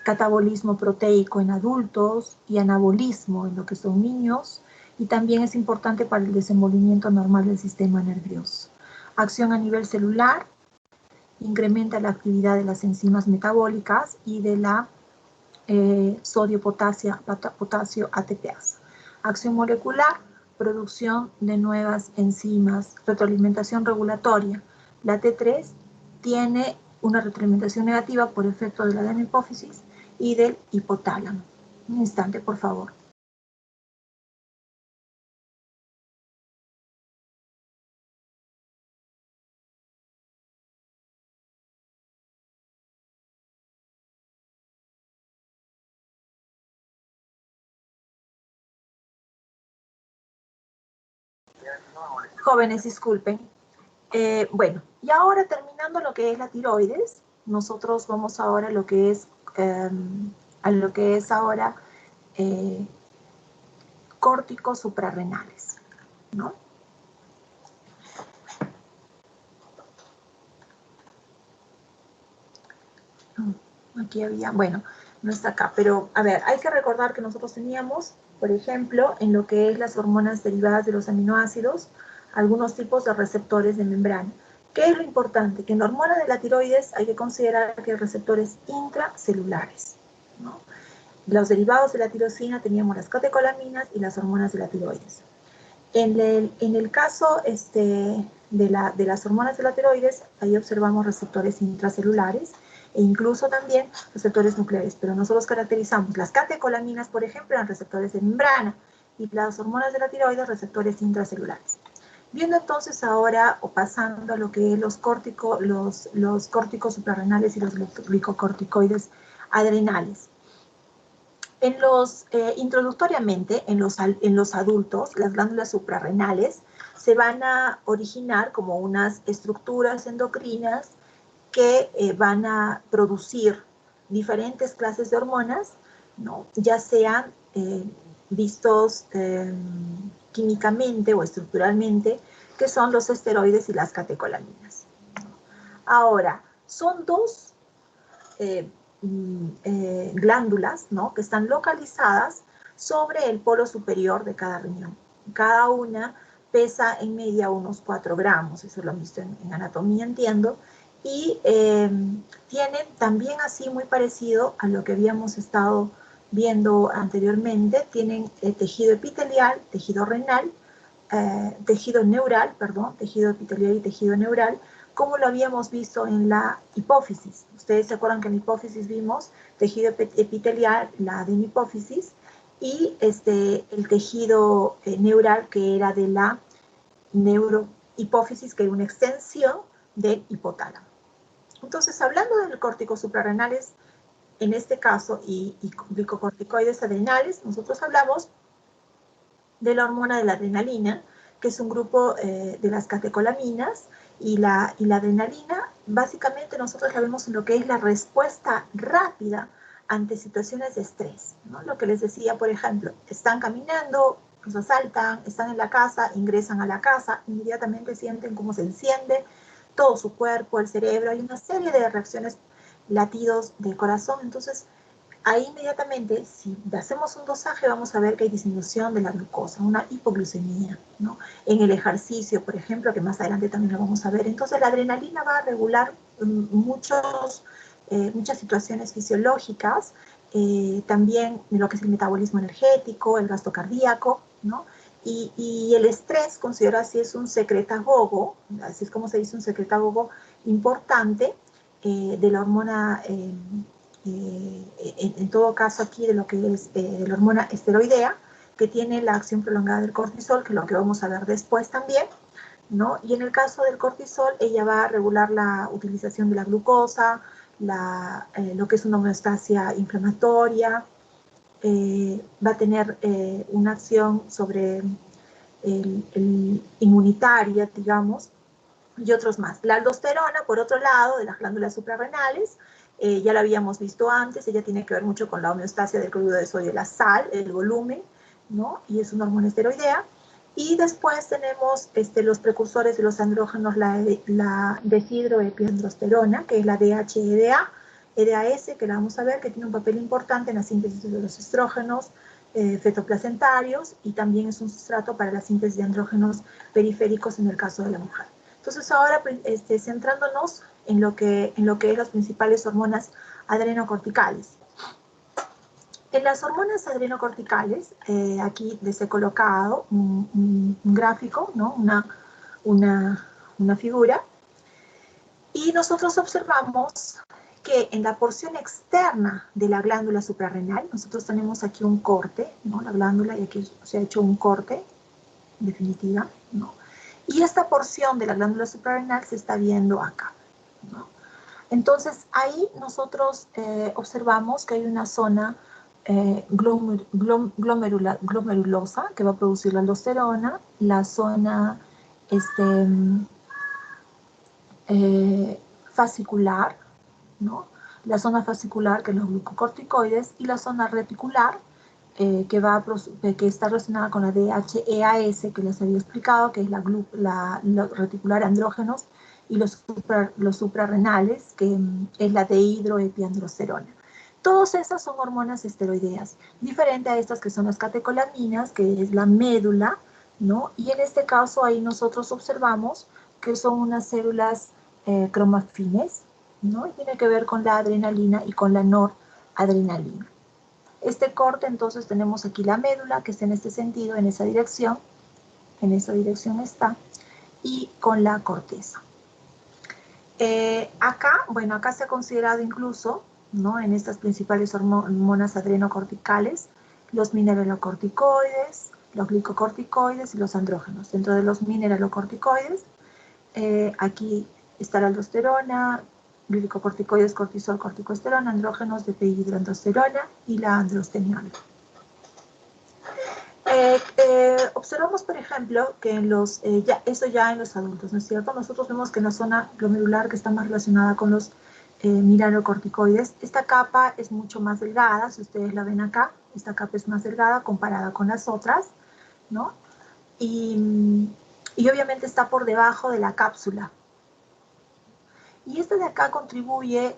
catabolismo proteico en adultos y anabolismo en lo que son niños, y también es importante para el desenvolvimiento normal del sistema nervioso. Acción a nivel celular, incrementa la actividad de las enzimas metabólicas y de la sodio-potasio ATPase. Acción molecular, producción de nuevas enzimas, retroalimentación regulatoria. La T3 tiene una retroalimentación negativa por efecto de la adenohipófisis y del hipotálamo. Un instante, por favor. Jóvenes, disculpen. Bueno, y ahora terminando lo que es la tiroides, nosotros vamos ahora a lo que es ahora córticos suprarrenales, ¿no? Aquí había, bueno, no está acá, pero a ver, hay que recordar que nosotros teníamos, por ejemplo, en lo que es las hormonas derivadas de los aminoácidos, algunos tipos de receptores de membrana. ¿Qué es lo importante? Que en la hormona de la tiroides hay que considerar que hay receptores intracelulares, ¿no? Los derivados de la tirosina teníamos las catecolaminas y las hormonas de la tiroides. En el caso de las hormonas de la tiroides, ahí observamos receptores intracelulares e incluso también receptores nucleares, pero nosotros caracterizamos las catecolaminas, por ejemplo, en receptores de membrana, y las hormonas de la tiroides, receptores intracelulares. Viendo entonces ahora, o pasando a lo que es los córticos suprarrenales y los glicocorticoides adrenales. Introductoriamente, en los adultos, las glándulas suprarrenales se van a originar como unas estructuras endocrinas que van a producir diferentes clases de hormonas, ¿no? Ya sean vistos químicamente o estructuralmente, que son los esteroides y las catecolaminas. Ahora, son dos glándulas, ¿no? Que están localizadas sobre el polo superior de cada riñón. Cada una pesa en media unos 4 gramos, eso lo han visto en anatomía, entiendo, y tienen también así muy parecido a lo que habíamos estado viendo anteriormente, tienen tejido epitelial, tejido renal, tejido neural, perdón, tejido epitelial y tejido neural, como lo habíamos visto en la hipófisis. Ustedes se acuerdan que en la hipófisis vimos tejido epitelial, la adenohipófisis, y el tejido neural que era de la neurohipófisis, que era una extensión del hipotálamo. Entonces, hablando de córticos suprarrenales, en este caso, y glicocorticoides adrenales, nosotros hablamos de la hormona de la adrenalina, que es un grupo de las catecolaminas, y la adrenalina, básicamente nosotros la vemos en lo que es la respuesta rápida ante situaciones de estrés, ¿no? Lo que les decía, por ejemplo, están caminando, los asaltan, están en la casa, ingresan a la casa, inmediatamente sienten cómo se enciende todo su cuerpo, el cerebro, hay una serie de reacciones, latidos del corazón. Entonces ahí inmediatamente, si hacemos un dosaje, vamos a ver que hay disminución de la glucosa, una hipoglucemia, ¿no? En el ejercicio, por ejemplo, que más adelante también lo vamos a ver. Entonces la adrenalina va a regular muchas situaciones fisiológicas, también lo que es el metabolismo energético, el gasto cardíaco, ¿no? Y el estrés, considero así, es un secretagogo, así es como se dice, un secretagogo importante de la hormona, en todo caso aquí de lo que es de la hormona esteroidea, que tiene la acción prolongada del cortisol, que es lo que vamos a ver después también, ¿no? Y en el caso del cortisol, ella va a regular la utilización de la glucosa, lo que es una homeostasia inflamatoria, va a tener una acción sobre el inmunitaria, digamos, y otros más. La aldosterona, por otro lado, de las glándulas suprarrenales, ya la habíamos visto antes, ella tiene que ver mucho con la homeostasia del cloruro de sodio y la sal, el volumen, ¿no? Y es una hormona esteroidea. Y después tenemos los precursores de los andrógenos, la deshidroepiandrosterona, que es la DHEDA, EDAS, que la vamos a ver, que tiene un papel importante en la síntesis de los estrógenos fetoplacentarios, y también es un sustrato para la síntesis de andrógenos periféricos en el caso de la mujer. Entonces ahora centrándonos en lo que es las principales hormonas adrenocorticales. En las hormonas adrenocorticales, aquí les he colocado un gráfico, ¿no? una figura, y nosotros observamos que en la porción externa de la glándula suprarrenal, nosotros tenemos aquí un corte, ¿no? La glándula, y aquí se ha hecho un corte, en definitiva, ¿no? Y esta porción de la glándula suprarrenal se está viendo acá, ¿no? Entonces, ahí nosotros observamos que hay una zona glomerulosa que va a producir la aldosterona, la zona fascicular, ¿no? La zona fascicular, que es los glucocorticoides, y la zona reticular, que está relacionada con la DHEAS, que les había explicado, que es la reticular andrógenos, y los suprarrenales, que es la dehidroepiandrosterona. Todas esas son hormonas esteroideas, diferente a estas que son las catecolaminas, que es la médula, ¿no? Y en este caso ahí nosotros observamos que son unas células cromafines, ¿no? Y tiene que ver con la adrenalina y con la noradrenalina. Este corte, entonces, tenemos aquí la médula, que está en este sentido, en esa dirección está, y con la corteza. Acá se ha considerado incluso, ¿no? En estas principales hormonas adrenocorticales, los mineralocorticoides, los glicocorticoides y los andrógenos. Dentro de los mineralocorticoides, aquí está la aldosterona, glicocorticoides, cortisol, corticosterona, andrógenos de dihidroandrosterona y la androstenona. Observamos, por ejemplo, que eso ya en los adultos, ¿no es cierto? Nosotros vemos que en la zona glomerular, que está más relacionada con los mineralocorticoides, esta capa es mucho más delgada, si ustedes la ven acá, esta capa es más delgada comparada con las otras, ¿no? Y obviamente está por debajo de la cápsula. Y esta de acá contribuye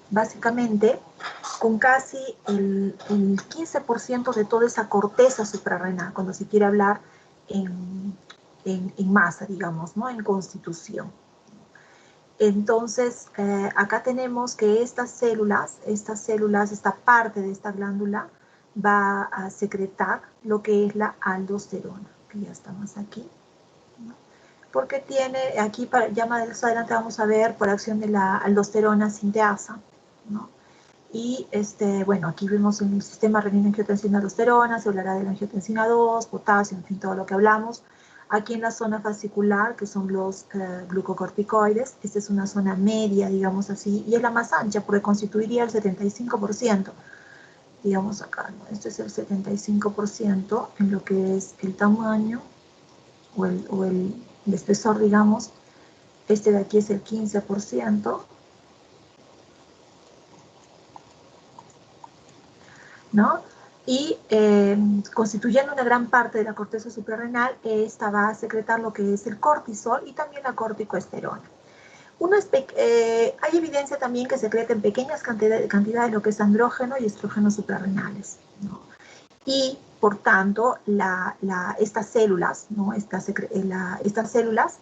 básicamente con casi el 15% de toda esa corteza suprarrenal, cuando se quiere hablar en masa, digamos, ¿no? En constitución. Entonces, acá tenemos que estas células, esta parte de esta glándula va a secretar lo que es la aldosterona, que ya estamos aquí, ¿no? Porque tiene, aquí ya más adelante vamos a ver por acción de la aldosterona sinteasa, ¿no? Y bueno, aquí vemos el sistema renina-angiotensina-aldosterona, se hablará de la angiotensina 2, potasio, en fin, todo lo que hablamos. Aquí en la zona fascicular, que son los glucocorticoides, esta es una zona media, digamos así, y es la más ancha porque constituiría el 75%. Digamos acá, ¿no? Este es el 75% en lo que es el tamaño o el espesor, digamos. Este de aquí es el 15%. ¿No? Y constituyendo una gran parte de la corteza suprarrenal, esta va a secretar lo que es el cortisol y también la corticosterona. Hay evidencia también que secreta en pequeñas cantidades lo que es andrógeno y estrógeno suprarrenales, ¿no? Y por tanto, estas células, ¿no? Estas células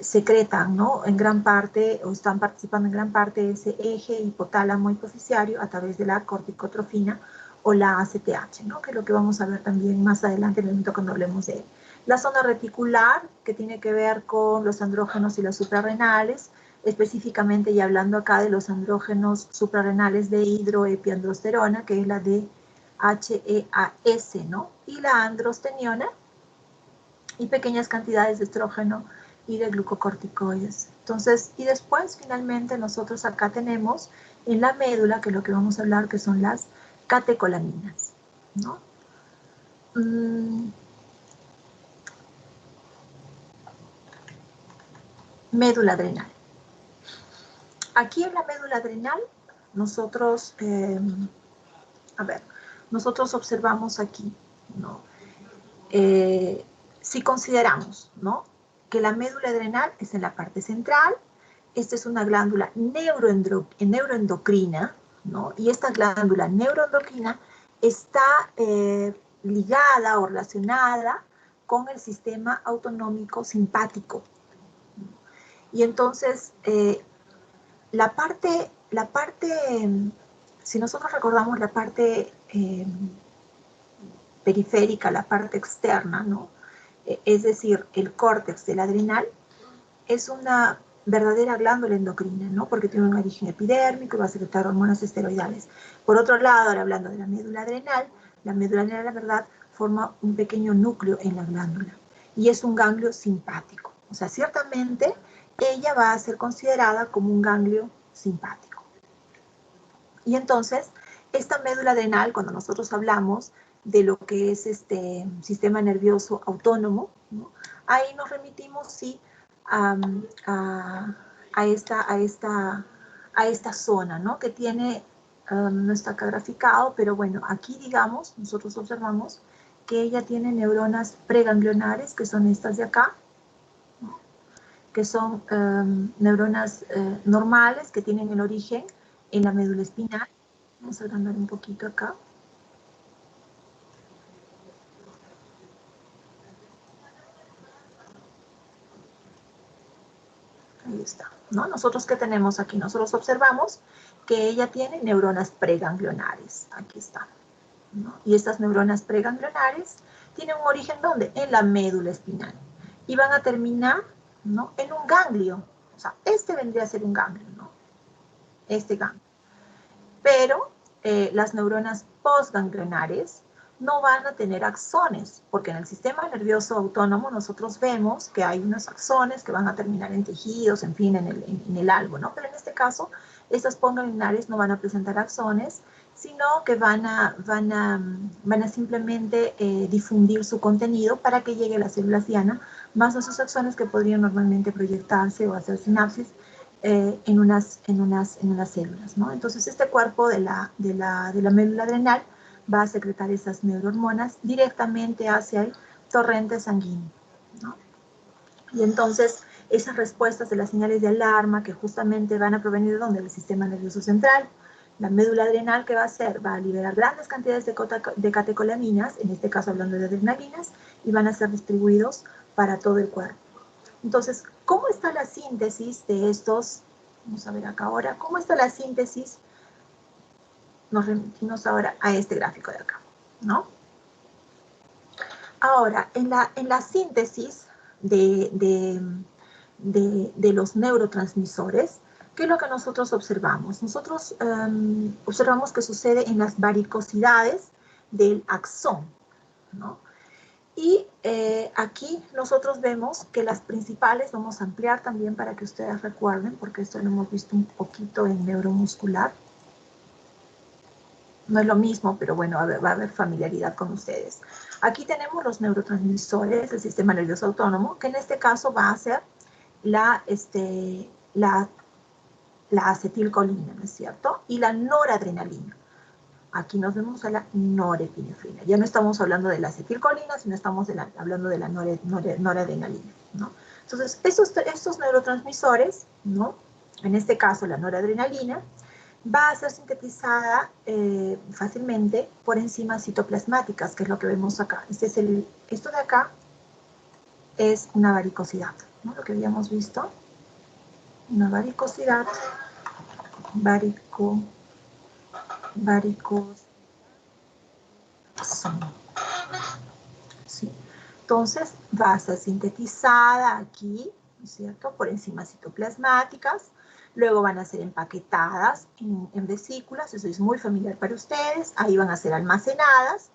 secretan, ¿no? En gran parte, o están participando en gran parte de ese eje hipotálamo hipoficiario a través de la corticotrofina o la ACTH, ¿no? Que es lo que vamos a ver también más adelante en el momento cuando hablemos de él. La zona reticular, que tiene que ver con los andrógenos y los suprarrenales, específicamente y hablando acá de los andrógenos suprarrenales de hidroepiandrosterona, que es la de HEAS, ¿no? Y la androsteniona, y pequeñas cantidades de estrógeno y de glucocorticoides. Entonces, y después finalmente nosotros acá tenemos en la médula, que es lo que vamos a hablar, que son las catecolaminas, ¿no? Médula adrenal. Aquí en la médula adrenal, nosotros, nosotros observamos aquí, ¿no? Si consideramos, ¿no? Que la médula adrenal es en la parte central, esta es una glándula neuroendocrina, ¿no? Y esta glándula neuroendocrina está ligada o relacionada con el sistema autonómico simpático. Y entonces, si nosotros recordamos la parte periférica, la parte externa, ¿no? Es decir, el córtex del adrenal, es una verdadera glándula endocrina, ¿no? Porque tiene un origen epidérmico y va a secretar hormonas esteroidales. Por otro lado, ahora hablando de la médula adrenal, la verdad, forma un pequeño núcleo en la glándula y es un ganglio simpático. O sea, ciertamente, ella va a ser considerada como un ganglio simpático. Y entonces, esta médula adrenal, cuando nosotros hablamos de lo que es este sistema nervioso autónomo, ¿no? Ahí nos remitimos, sí, a esta zona, ¿no? Que tiene, no está acá graficado, pero bueno, aquí digamos, nosotros observamos que ella tiene neuronas preganglionares, que son estas de acá, ¿no? Que son neuronas normales, que tienen el origen en la médula espinal. Vamos a agrandar un poquito acá. Ahí está, ¿no? Nosotros, ¿qué tenemos aquí? Nosotros observamos que ella tiene neuronas preganglionares. Aquí está, ¿no? Y estas neuronas preganglionares tienen un origen, ¿dónde? En la médula espinal. Y van a terminar, ¿no? En un ganglio. O sea, este vendría a ser un ganglio, ¿no? Este ganglio. Pero las neuronas postganglionares no van a tener axones, porque en el sistema nervioso autónomo nosotros vemos que hay unos axones que van a terminar en tejidos, en fin, en el algo, ¿no? Pero en este caso, estas postganglionares no van a presentar axones, sino que van a simplemente difundir su contenido para que llegue a las células diana, más esos axones que podrían normalmente proyectarse o hacer sinapsis en unas células, ¿no? Entonces, este cuerpo de la médula adrenal va a secretar esas neurohormonas directamente hacia el torrente sanguíneo, ¿no? Y entonces, esas respuestas de las señales de alarma que justamente van a provenir de ¿dónde? Del sistema nervioso central, La médula adrenal, ¿qué va a hacer? Va a liberar grandes cantidades de catecolaminas, en este caso hablando de adrenalinas, y van a ser distribuidos para todo el cuerpo. Entonces, ¿cómo está la síntesis de estos? Vamos a ver acá ahora, ¿cómo está la síntesis? Nos remitimos ahora a este gráfico de acá, ¿no? Ahora, en la síntesis de los neurotransmisores, ¿qué es lo que nosotros observamos? Nosotros observamos que sucede en las varicosidades del axón, ¿no? Y aquí nosotros vemos que las principales, vamos a ampliar también para que ustedes recuerden, porque esto lo hemos visto un poquito en neuromuscular. No es lo mismo, pero bueno, va a haber familiaridad con ustedes. Aquí tenemos los neurotransmisores del sistema nervioso autónomo, que en este caso va a ser la acetilcolina, ¿no es cierto? Y la noradrenalina. Aquí nos vemos a la norepinefrina. Ya no estamos hablando de la acetilcolina, sino estamos hablando de la noradrenalina, ¿no? Entonces, estos neurotransmisores, ¿no? En este caso, la noradrenalina, va a ser sintetizada fácilmente por enzimas citoplasmáticas, que es lo que vemos acá. Esto de acá es una varicosidad, ¿no? Lo que habíamos visto. Una varicosidad, ¿sí? Entonces va a ser sintetizada aquí, ¿no es cierto?, por enzimas citoplasmáticas. Luego van a ser empaquetadas en vesículas, eso es muy familiar para ustedes. Ahí van a ser almacenadas.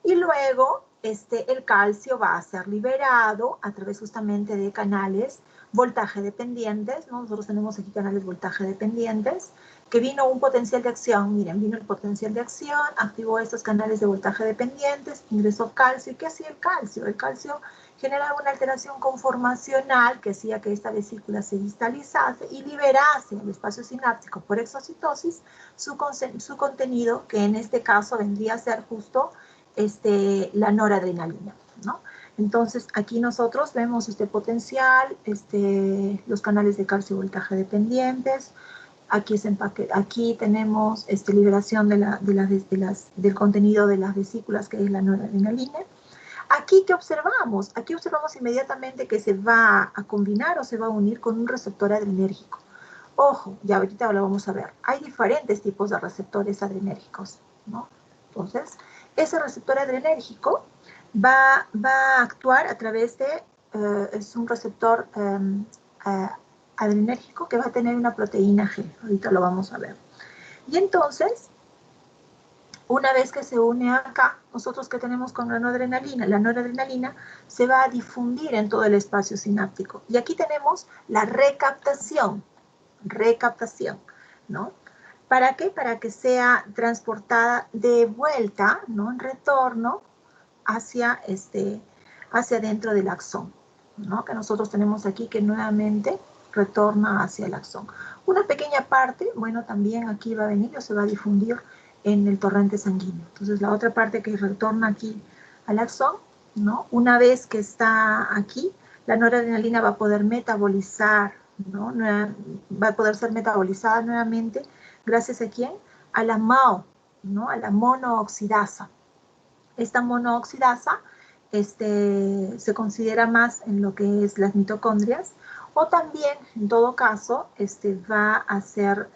Y luego el calcio va a ser liberado a través justamente de canales voltaje dependientes, ¿no? Nosotros tenemos aquí canales voltaje dependientes, que vino un potencial de acción, miren, vino el potencial de acción, activó estos canales de voltaje dependientes, ingresó calcio. ¿Y qué hacía el calcio? El calcio generaba una alteración conformacional que hacía que esta vesícula se distalizase y liberase al espacio sináptico por exocitosis su contenido, que en este caso vendría a ser justo la noradrenalina, ¿no? Entonces, aquí nosotros vemos este potencial, los canales de calcio voltaje dependientes. Aquí tenemos liberación del contenido de las vesículas, que es la noradrenalina. Aquí, ¿qué observamos? Aquí observamos inmediatamente que se va a combinar o se va a unir con un receptor adrenérgico. Ojo, ya ahorita lo vamos a ver. Hay diferentes tipos de receptores adrenérgicos, ¿no? Entonces, ese receptor adrenérgico va a actuar a través de, es un receptor adrenérgico que va a tener una proteína G. Ahorita lo vamos a ver. Y entonces, una vez que se une acá, nosotros que tenemos con la noradrenalina se va a difundir en todo el espacio sináptico. Y aquí tenemos la recaptación, ¿no? ¿Para qué? Para que sea transportada de vuelta, ¿no? En retorno hacia dentro del axón, ¿no? Que nosotros tenemos aquí que nuevamente retorna hacia el axón. Una pequeña parte, bueno, también aquí va a venir o se va a difundir en el torrente sanguíneo. Entonces, la otra parte que retorna aquí al axón, ¿no? Una vez que está aquí, la noradrenalina va a poder metabolizar, ¿no? Va a poder ser metabolizada nuevamente, ¿gracias a quién? A la MAO, ¿no? A la monooxidasa. Esta monooxidasa se considera más en lo que es las mitocondrias, o también, en todo caso, va a ser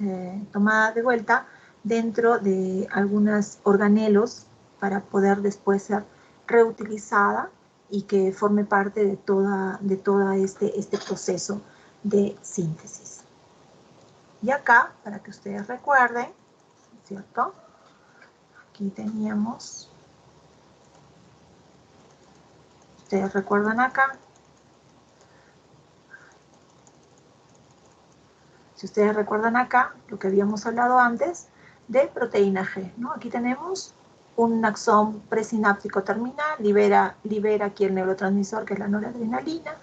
tomada de vuelta dentro de algunos organelos para poder después ser reutilizada y que forme parte de todo este proceso de síntesis. Y acá, para que ustedes recuerden, ¿cierto? Aquí teníamos, ustedes recuerdan acá, si ustedes recuerdan acá, lo que habíamos hablado antes de proteína G, ¿no? Aquí tenemos un axón presináptico terminal, libera aquí el neurotransmisor, que es la noradrenalina,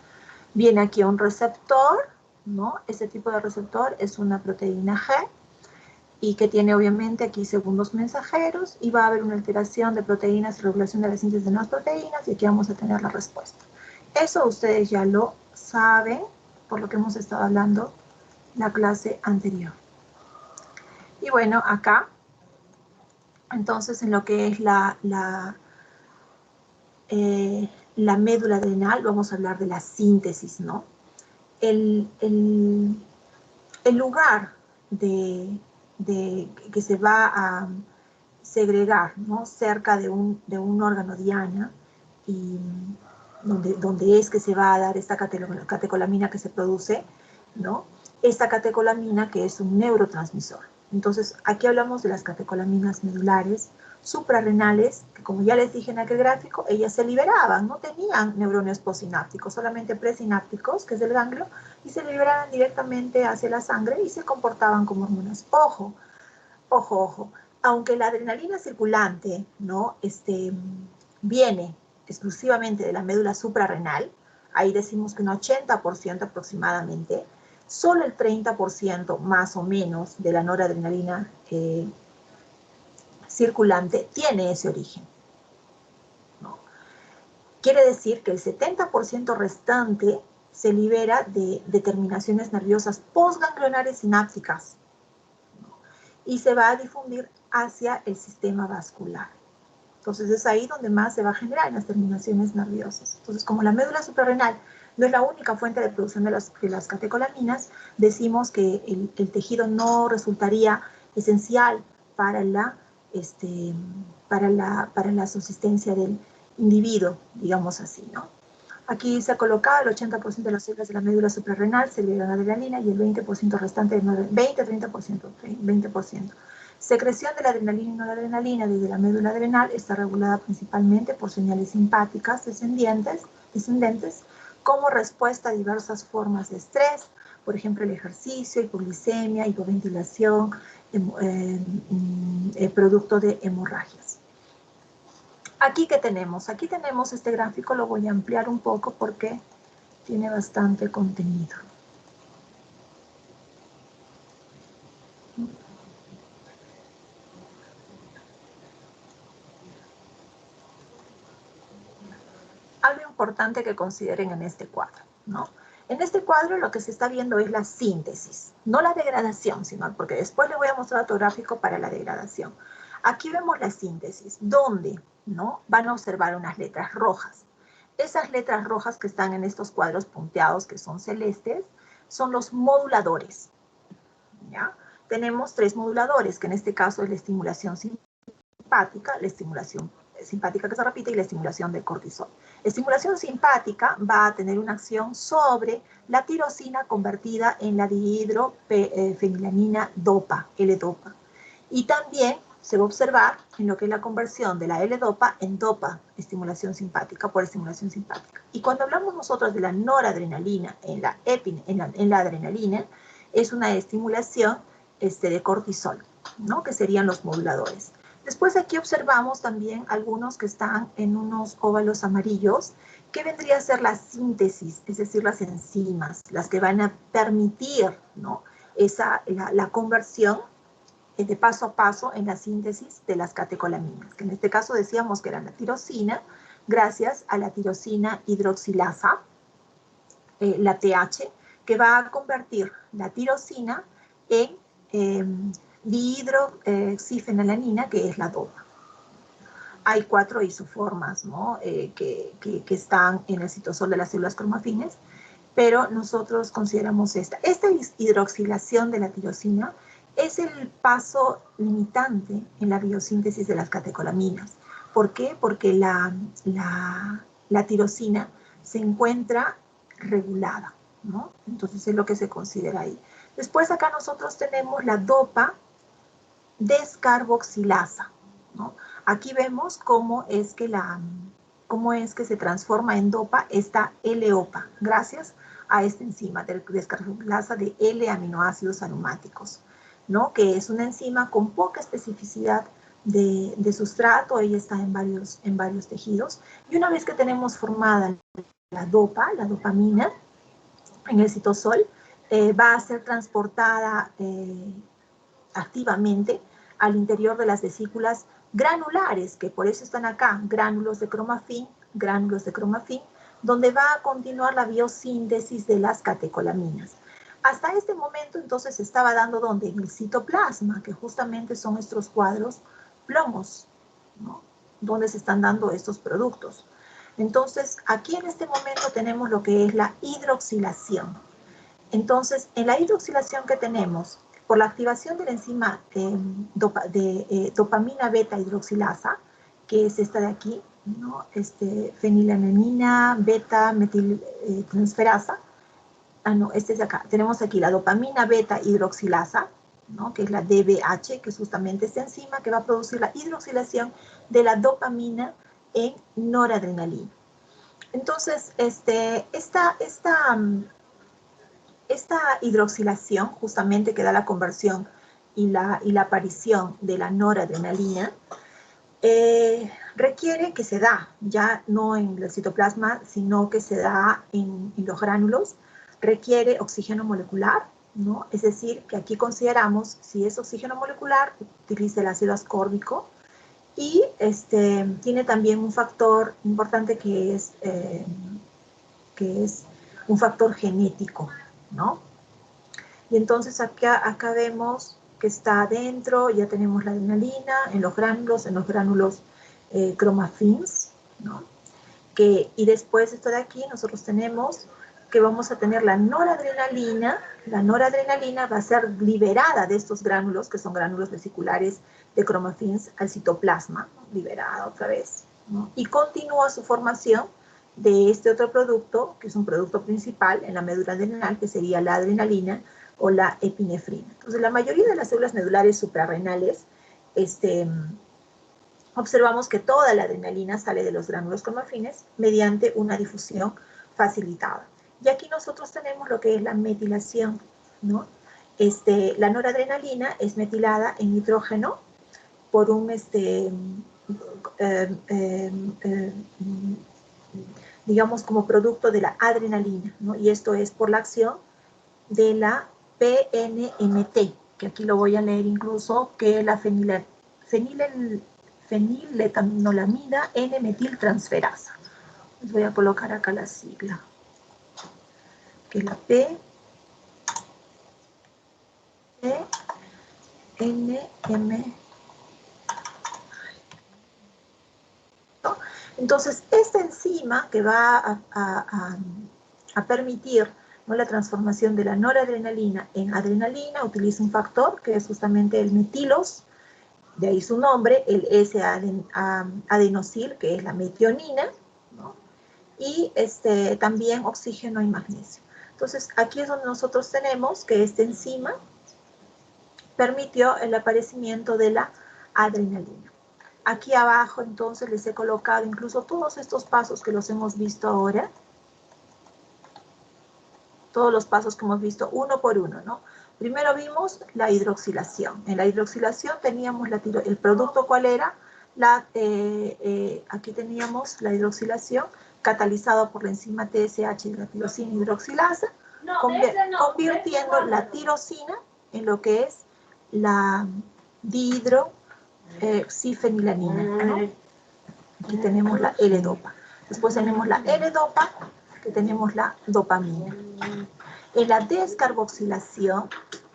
viene aquí un receptor, ¿no? Ese tipo de receptor es una proteína G, y que tiene obviamente aquí segundos mensajeros, y va a haber una alteración de proteínas y regulación de la síntesis de nuevas proteínas, y aquí vamos a tener la respuesta. Eso ustedes ya lo saben, por lo que hemos estado hablando la clase anterior. Y bueno, acá, entonces, en lo que es la médula adrenal, vamos a hablar de la síntesis, ¿no? El lugar que se va a segregar, ¿no? Cerca de un órgano diana, y donde es que se va a dar esta catecolamina que se produce, ¿no? Esta catecolamina que es un neurotransmisor. Entonces, aquí hablamos de las catecolaminas medulares suprarrenales, que como ya les dije en aquel gráfico, ellas se liberaban, no tenían neurones postsinápticos, solamente presinápticos, que es el ganglio, y se liberaban directamente hacia la sangre y se comportaban como hormonas. Ojo, ojo, ojo, aunque la adrenalina circulante, ¿no? Viene exclusivamente de la médula suprarrenal, ahí decimos que un 80% aproximadamente, solo el 30% más o menos de la noradrenalina circulante tiene ese origen, ¿no? Quiere decir que el 70% restante se libera de terminaciones nerviosas postganglionares sinápticas, ¿no? Y se va a difundir hacia el sistema vascular. Entonces es ahí donde más se va a generar en las terminaciones nerviosas. Entonces, como la médula suprarrenal no es la única fuente de producción de las catecolaminas, decimos que el tejido no resultaría esencial para la subsistencia del individuo, digamos así, ¿no? Aquí se ha colocado el 80% de las células de la médula suprarrenal segregan adrenalina y el 20% restante, 20-30%. Secreción de la adrenalina y noradrenalina desde la médula adrenal está regulada principalmente por señales simpáticas descendentes como respuesta a diversas formas de estrés, por ejemplo el ejercicio, hipoglicemia, hipoventilación, producto de hemorragias. Aquí, ¿qué tenemos? Aquí tenemos este gráfico, lo voy a ampliar un poco porque tiene bastante contenido. Algo importante que consideren en este cuadro, ¿no? En este cuadro lo que se está viendo es la síntesis, no la degradación, sino porque después les voy a mostrar otro gráfico para la degradación. Aquí vemos la síntesis, donde, ¿no? Van a observar unas letras rojas. Esas letras rojas que están en estos cuadros punteados, que son celestes, son los moduladores, ¿ya? Tenemos 3 moduladores, que en este caso es la estimulación simpática, la estimulación simpática que se repite y la estimulación de cortisol. La estimulación simpática va a tener una acción sobre la tirosina convertida en la dihidrofenilanina dopa, L-dopa. Y también se va a observar en lo que es la conversión de la L-dopa en dopa, estimulación simpática por estimulación simpática. Y cuando hablamos nosotros de la noradrenalina en la adrenalina, es una estimulación de cortisol, ¿no? Que serían los moduladores. Después aquí observamos también algunos que están en unos óvalos amarillos, que vendría a ser la síntesis, es decir, las enzimas, las que van a permitir, ¿no? la conversión de paso a paso en la síntesis de las catecolaminas, que en este caso decíamos que era la tirosina, gracias a la tirosina hidroxilasa, la TH, que va a convertir la tirosina en dihidroxifenilanina, que es la DOPA. Hay 4 isoformas, ¿no? que están en el citosol de las células cromafines, pero nosotros consideramos esta. Esta hidroxilación de la tirosina es el paso limitante en la biosíntesis de las catecolaminas. ¿Por qué? Porque la tirosina se encuentra regulada, ¿no? Entonces es lo que se considera ahí. Después acá nosotros tenemos la dopa descarboxilasa, ¿no? Aquí vemos cómo es que se transforma en dopa esta L-OPA, gracias a esta enzima de descarboxilasa de L-aminoácidos aromáticos, ¿no? Que es una enzima con poca especificidad de sustrato, ella está en varios tejidos, y una vez que tenemos formada la dopa, la dopamina, en el citosol, va a ser transportada activamente al interior de las vesículas granulares, que por eso están acá, gránulos de cromafin, donde va a continuar la biosíntesis de las catecolaminas. Hasta este momento, entonces, se estaba dando ¿dónde? En el citoplasma, que justamente son estos cuadros plomos, ¿no? Donde se están dando estos productos. Entonces, aquí en este momento tenemos lo que es la hidroxilación. Entonces, en la hidroxilación que tenemos, por la activación de la enzima dopamina beta hidroxilasa, que es esta de aquí, ¿no? Fenilalanina beta metiltransferasa. No, este es de acá. Tenemos aquí la dopamina beta hidroxilasa, ¿no? Que es la DBH, que es justamente esta enzima que va a producir la hidroxilación de la dopamina en noradrenalina. Entonces, esta hidroxilación, justamente que da la conversión y la aparición de la noradrenalina, requiere que se da, ya no en el citoplasma, sino que se da en los gránulos, requiere oxígeno molecular, ¿no? Es decir, que aquí consideramos, si es oxígeno molecular, utiliza el ácido ascórbico, y tiene también un factor importante que es un factor genético, ¿no? Y entonces acá vemos que está adentro, ya tenemos la adrenalina en los gránulos chromafins, ¿no? Y después esto de aquí nosotros tenemos que vamos a tener la noradrenalina va a ser liberada de estos gránulos, que son gránulos vesiculares de chromafins, al citoplasma, ¿no? Liberada otra vez, ¿no? Y continúa su formación de este otro producto, que es un producto principal en la médula adrenal, que sería la adrenalina o la epinefrina. Entonces, la mayoría de las células medulares suprarrenales, observamos que toda la adrenalina sale de los gránulos chromafines mediante una difusión facilitada. Y aquí nosotros tenemos lo que es la metilación, ¿no? La noradrenalina es metilada en nitrógeno por un, digamos, como producto de la adrenalina, ¿no? Y esto es por la acción de la PNMT, que aquí lo voy a leer incluso, que la fenilletanolamina N-metiltransferasa. Les voy a colocar acá la sigla, que es la PNM. ¿No? Entonces, esta enzima que va a permitir, ¿no?, la transformación de la noradrenalina en adrenalina, utiliza un factor que es justamente el metilos, de ahí su nombre, el S-adenosil, que es la metionina, ¿no? Y también oxígeno y magnesio. Entonces, aquí es donde nosotros tenemos que esta enzima permitió el aparecimiento de la adrenalina. Aquí abajo, entonces, les he colocado incluso todos estos pasos que los hemos visto ahora, todos los pasos que hemos visto uno por uno, ¿no? Primero vimos la hidroxilación. En la hidroxilación teníamos el producto, ¿cuál era? Aquí teníamos la hidroxilación catalizada por la enzima TSH y la tirosina hidroxilasa, convirtiendo la tirosina en lo que es la dihidroxifenilanina, ¿no? Aquí tenemos la L-dopa. Después tenemos la L-dopa, que tenemos la dopamina. En la descarboxilación,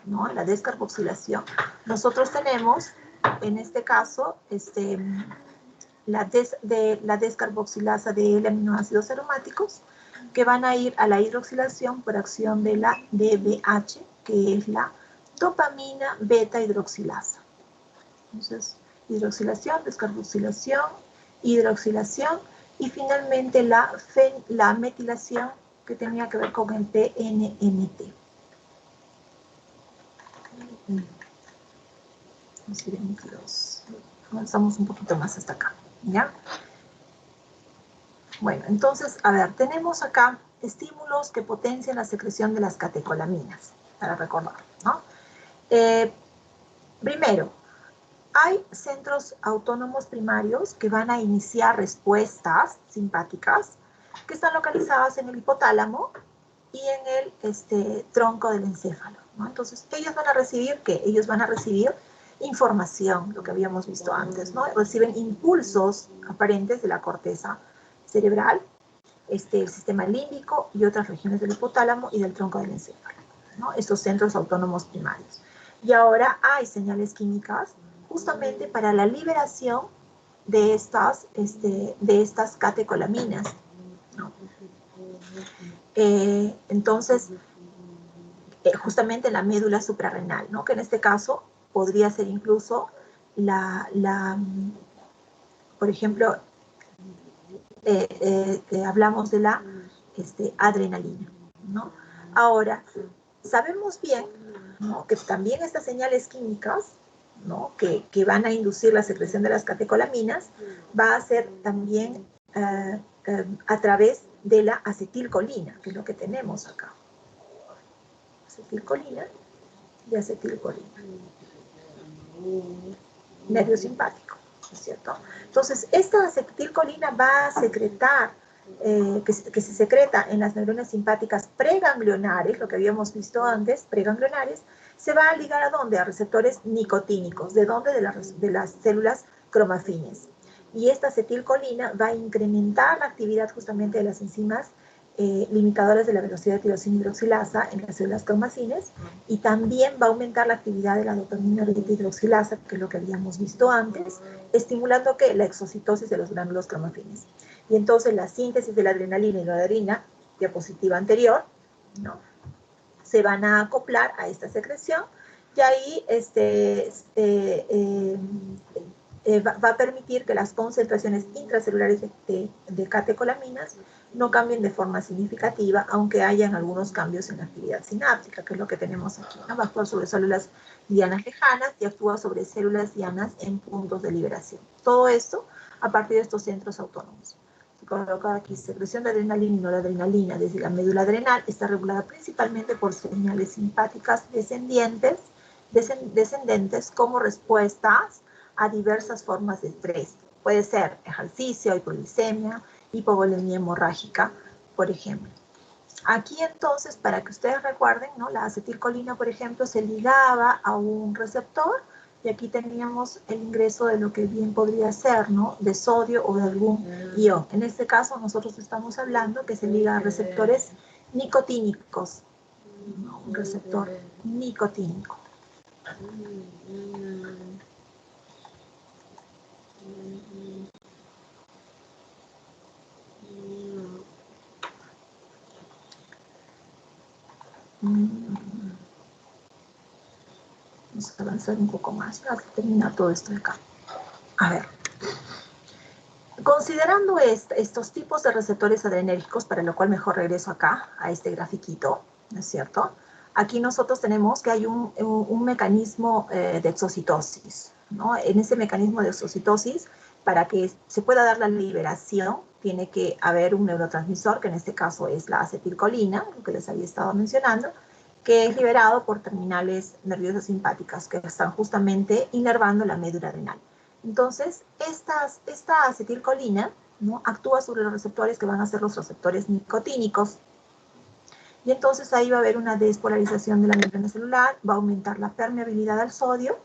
¿no? En la descarboxilación, nosotros tenemos, en este caso, la descarboxilasa de L-aminoácidos aromáticos, que van a ir a la hidroxilación por acción de la DBH, que es la dopamina beta hidroxilasa. Entonces, hidroxilación, descarboxilación, hidroxilación, y finalmente la metilación, que tenía que ver con el PNMT. Avanzamos un poquito más hasta acá, ¿ya? Bueno, entonces, a ver, tenemos acá estímulos que potencian la secreción de las catecolaminas, para recordar, ¿no? Primero, hay centros autónomos primarios que van a iniciar respuestas simpáticas que están localizadas en el hipotálamo y en el tronco del encéfalo, ¿no? Entonces, ellos van a recibir, ¿qué? Ellos van a recibir información, lo que habíamos visto antes, ¿no? Reciben impulsos aparentes de la corteza cerebral, el sistema límbico y otras regiones del hipotálamo y del tronco del encéfalo. ¿no? Estos centros autónomos primarios. Y ahora hay señales químicas justamente para la liberación de estas catecolaminas, ¿no? Entonces, justamente la médula suprarrenal, ¿no? Que en este caso podría ser incluso por ejemplo, hablamos de la adrenalina, ¿no? Ahora, sabemos bien, ¿no?, que también estas señales químicas, ¿no?, que van a inducir la secreción de las catecolaminas, va a ser también a través de la acetilcolina, que es lo que tenemos acá. Acetilcolina y acetilcolina. Nervio simpático, ¿no es cierto? Entonces, esta acetilcolina va a secretar, que se secreta en las neuronas simpáticas preganglionares, lo que habíamos visto antes, preganglionares, se va a ligar ¿a dónde? A receptores nicotínicos. ¿De dónde? De las células cromafines. Y esta acetilcolina va a incrementar la actividad justamente de las enzimas limitadoras de la velocidad de tirosina hidroxilasa en las células cromafines, y también va a aumentar la actividad de la dopamina beta hidroxilasa, que es lo que habíamos visto antes, estimulando que la exocitosis de los gránulos cromafines. Y entonces la síntesis de la adrenalina y la noradrenalina, diapositiva anterior, ¿no?, se van a acoplar a esta secreción, y ahí va a permitir que las concentraciones intracelulares de catecolaminas no cambien de forma significativa, aunque hayan algunos cambios en la actividad sináptica, que es lo que tenemos aquí, ¿no? Va a actuar sobre células dianas lejanas y actúa sobre células dianas en puntos de liberación. Todo esto a partir de estos centros autónomos. Se coloca aquí secreción de adrenalina y noradrenalina desde la médula adrenal, está regulada principalmente por señales simpáticas descendentes como respuestas a diversas formas de estrés. Puede ser ejercicio, hipoglicemia, hipovolemia hemorrágica, por ejemplo. Aquí entonces, para que ustedes recuerden, ¿no?, la acetilcolina, por ejemplo, se ligaba a un receptor, y aquí teníamos el ingreso de lo que bien podría ser, ¿no?, de sodio o de algún ion. En este caso nosotros estamos hablando que se liga a receptores nicotínicos, ¿no?, un receptor nicotínico. Vamos a avanzar un poco más para terminar todo esto de acá. A ver. Considerando estos tipos de receptores adrenérgicos, para lo cual mejor regreso acá, a este grafiquito, ¿no es cierto? Aquí nosotros tenemos que hay un mecanismo de exocitosis, ¿no? En ese mecanismo de exocitosis, para que se pueda dar la liberación, tiene que haber un neurotransmisor, que en este caso es la acetilcolina, lo que les había estado mencionando, que es liberado por terminales nerviosas simpáticas, que están justamente inervando la médula adrenal. Entonces, esta acetilcolina, ¿no?, actúa sobre los receptores que van a ser los receptores nicotínicos. Y entonces ahí va a haber una despolarización de la membrana celular, va a aumentar la permeabilidad al sodio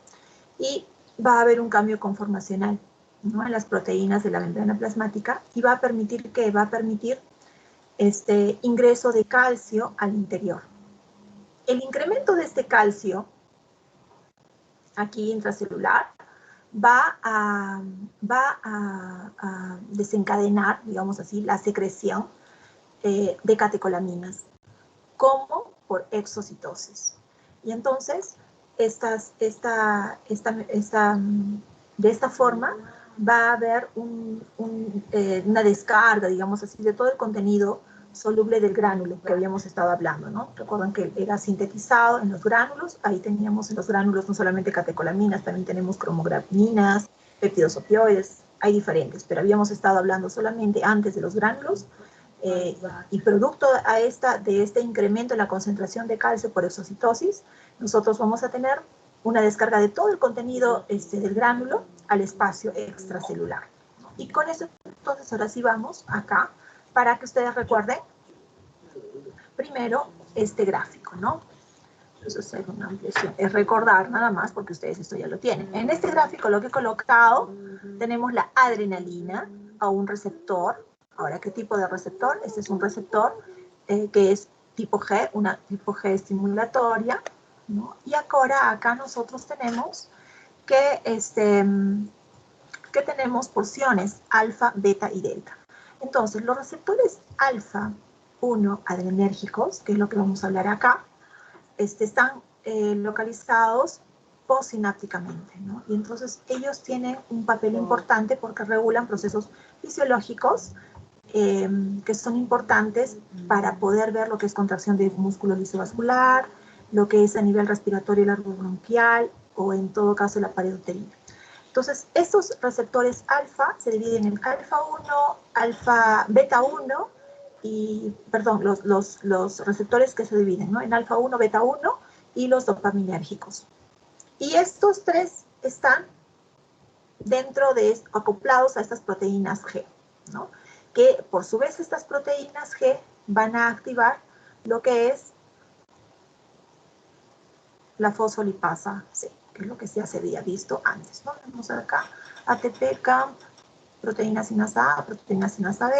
y va a haber un cambio conformacional, ¿no?, en las proteínas de la membrana plasmática, y va a permitir ¿qué? Va a permitir ingreso de calcio al interior. El incremento de este calcio, aquí intracelular, va a desencadenar, digamos así, la secreción de catecolaminas, como por exocitosis. Y entonces, de esta forma, va a haber una descarga, digamos así, de todo el contenido soluble del gránulo que habíamos estado hablando, ¿no? Recuerdan que era sintetizado en los gránulos. Ahí teníamos en los gránulos no solamente catecolaminas, también tenemos cromogramininas, péptidos opioides, hay diferentes, pero habíamos estado hablando solamente antes de los gránulos, y producto de este incremento en la concentración de calcio por exocitosis, nosotros vamos a tener una descarga de todo el contenido del gránulo al espacio extracelular. Y con eso, entonces, ahora sí vamos acá, para que ustedes recuerden primero este gráfico, ¿no? Entonces, es una ampliación, es recordar nada más, porque ustedes esto ya lo tienen. En este gráfico lo que he colocado, tenemos la adrenalina a un receptor. Ahora, ¿qué tipo de receptor? Este es un receptor que es tipo G, una tipo G estimulatoria, ¿no? Y ahora acá nosotros tenemos que, que tenemos porciones alfa, beta y delta. Entonces, los receptores alfa 1 adrenérgicos, que es lo que vamos a hablar acá, están localizados postsinápticamente, ¿no? Y entonces ellos tienen un papel importante porque regulan procesos fisiológicos que son importantes para poder ver lo que es contracción de músculo lisovascular, lo que es a nivel respiratorio largo bronquial o en todo caso la pared uterina. Entonces, estos receptores alfa se dividen en alfa 1, beta 1 y, perdón, los receptores que se dividen, ¿no? En alfa 1, beta 1 y los dopaminérgicos. Y estos tres están dentro de, acoplados a estas proteínas G, ¿no? Que por su vez estas proteínas G van a activar lo que es la fosfolipasa C, que es lo que ya se había visto antes, ¿no? Vemos acá ATP, CAMP, proteína sinasa A, proteína sinasa B,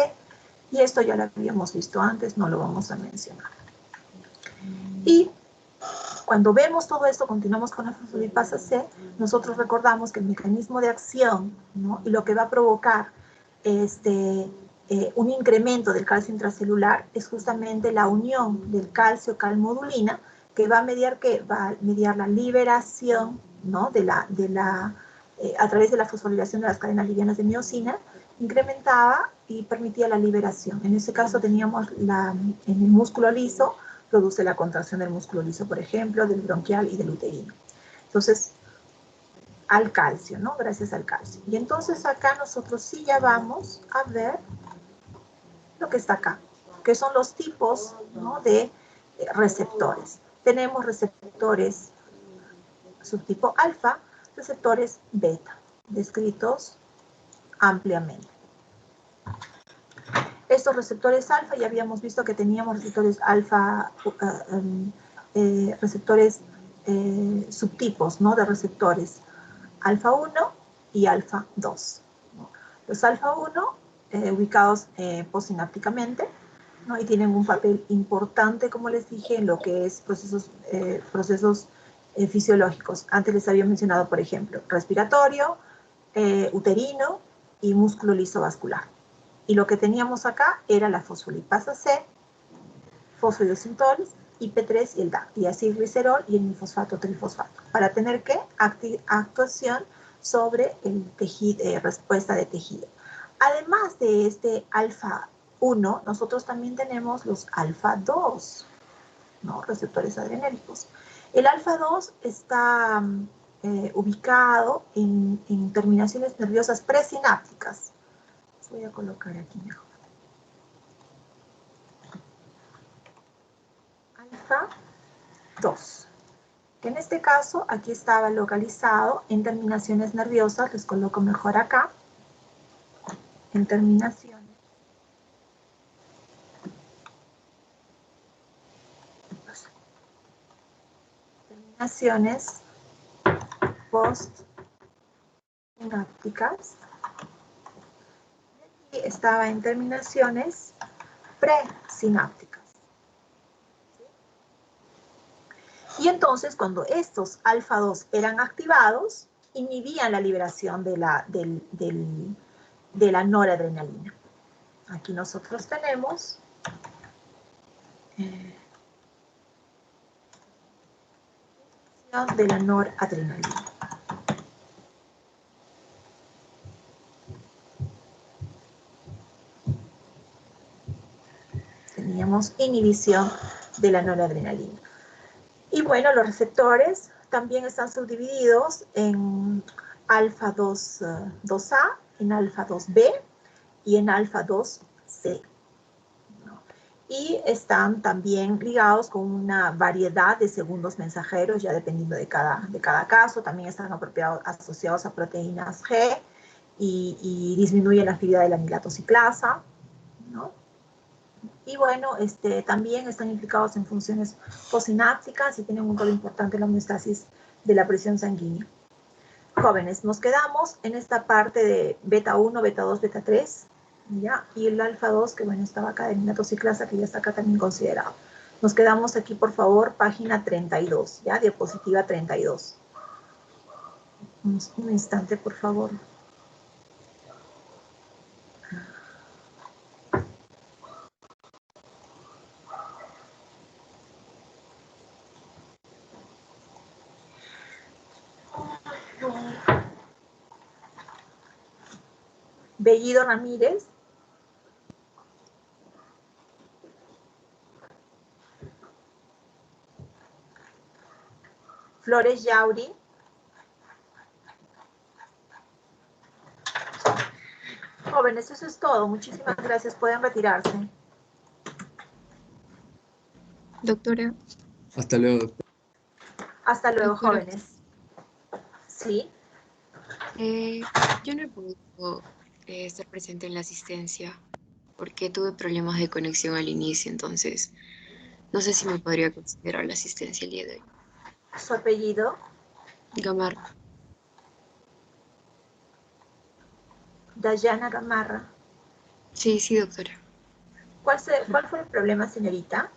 y esto ya lo habíamos visto antes, no lo vamos a mencionar. Y cuando vemos todo esto, continuamos con la fosfolipasa C, nosotros recordamos que el mecanismo de acción, ¿no? Y lo que va a provocar un incremento del calcio intracelular es justamente la unión del calcio-calmodulina, que va a mediar, va a mediar la liberación, ¿no? A través de la fosforilación de las cadenas livianas de miosina, incrementaba y permitía la liberación. En ese caso teníamos en el músculo liso, produce la contracción del músculo liso, por ejemplo, del bronquial y del uterino. Entonces, al calcio, ¿no? Gracias al calcio. Y entonces acá nosotros sí ya vamos a ver lo que está acá, que son los tipos, ¿no? De receptores. Tenemos receptores subtipo alfa, receptores beta, descritos ampliamente. Estos receptores alfa, ya habíamos visto que teníamos receptores alfa, receptores subtipos, ¿no? De receptores alfa 1 y alfa 2. ¿No? Los alfa 1 ubicados postsinápticamente, ¿no? Y tienen un papel importante, como les dije, en lo que es procesos fisiológicos. Antes les había mencionado, por ejemplo, respiratorio, uterino y músculo lisovascular. Y lo que teníamos acá era la fosfolipasa C, fosfodietilsintoles, IP3 y el DAC, y así glicerol y el nifosfato trifosfato, para tener que actuación sobre el tejido, respuesta de tejido. Además de este alfa 1, nosotros también tenemos los alfa 2, ¿no? Receptores adrenérgicos. El alfa 2 está ubicado en terminaciones nerviosas presinápticas. Voy a colocar aquí mejor. Alfa 2. Que en este caso, aquí estaba localizado en terminaciones nerviosas, les coloco mejor acá, en terminaciones postsinápticas. Y estaba en terminaciones presinápticas. Y entonces, cuando estos alfa 2 eran activados, inhibían la liberación de la noradrenalina. Aquí nosotros tenemos de la noradrenalina. Teníamos inhibición de la noradrenalina. Y bueno, los receptores también están subdivididos en alfa 2A, en alfa 2B y en alfa 2C. ¿No? Y están también ligados con una variedad de segundos mensajeros, ya dependiendo de cada caso. También están asociados a proteínas G y disminuyen la actividad de la amilatociclasa, ¿no? Y bueno, también están implicados en funciones postsinápticas y tienen un rol importante en la homeostasis de la presión sanguínea. Jóvenes, nos quedamos en esta parte de beta 1, beta 2, beta 3, ¿ya? Y el alfa 2, que bueno, estaba acá en la amilatociclasa, que ya está acá también considerado. Nos quedamos aquí, por favor, página 32, ¿ya? Diapositiva 32. Un instante, por favor. Bellido Ramírez. Flores Yauri. Jóvenes, eso es todo. Muchísimas gracias. Pueden retirarse. Doctora. Hasta luego, doctora. Hasta luego, Doctora, jóvenes. ¿Sí? Yo no he podido estar presente en la asistencia porque tuve problemas de conexión al inicio, entonces no sé si me podría considerar la asistencia el día de hoy. Su apellido. Gamarra. Dayana Gamarra. Sí, sí, doctora. ¿Cuál fue el problema, señorita?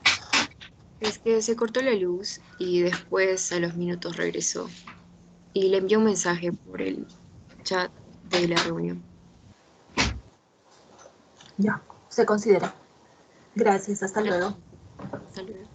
Es que se cortó la luz y después a los minutos regresó. Y le envió un mensaje por el chat de la reunión. Ya, se considera. Gracias, hasta luego. Hasta luego.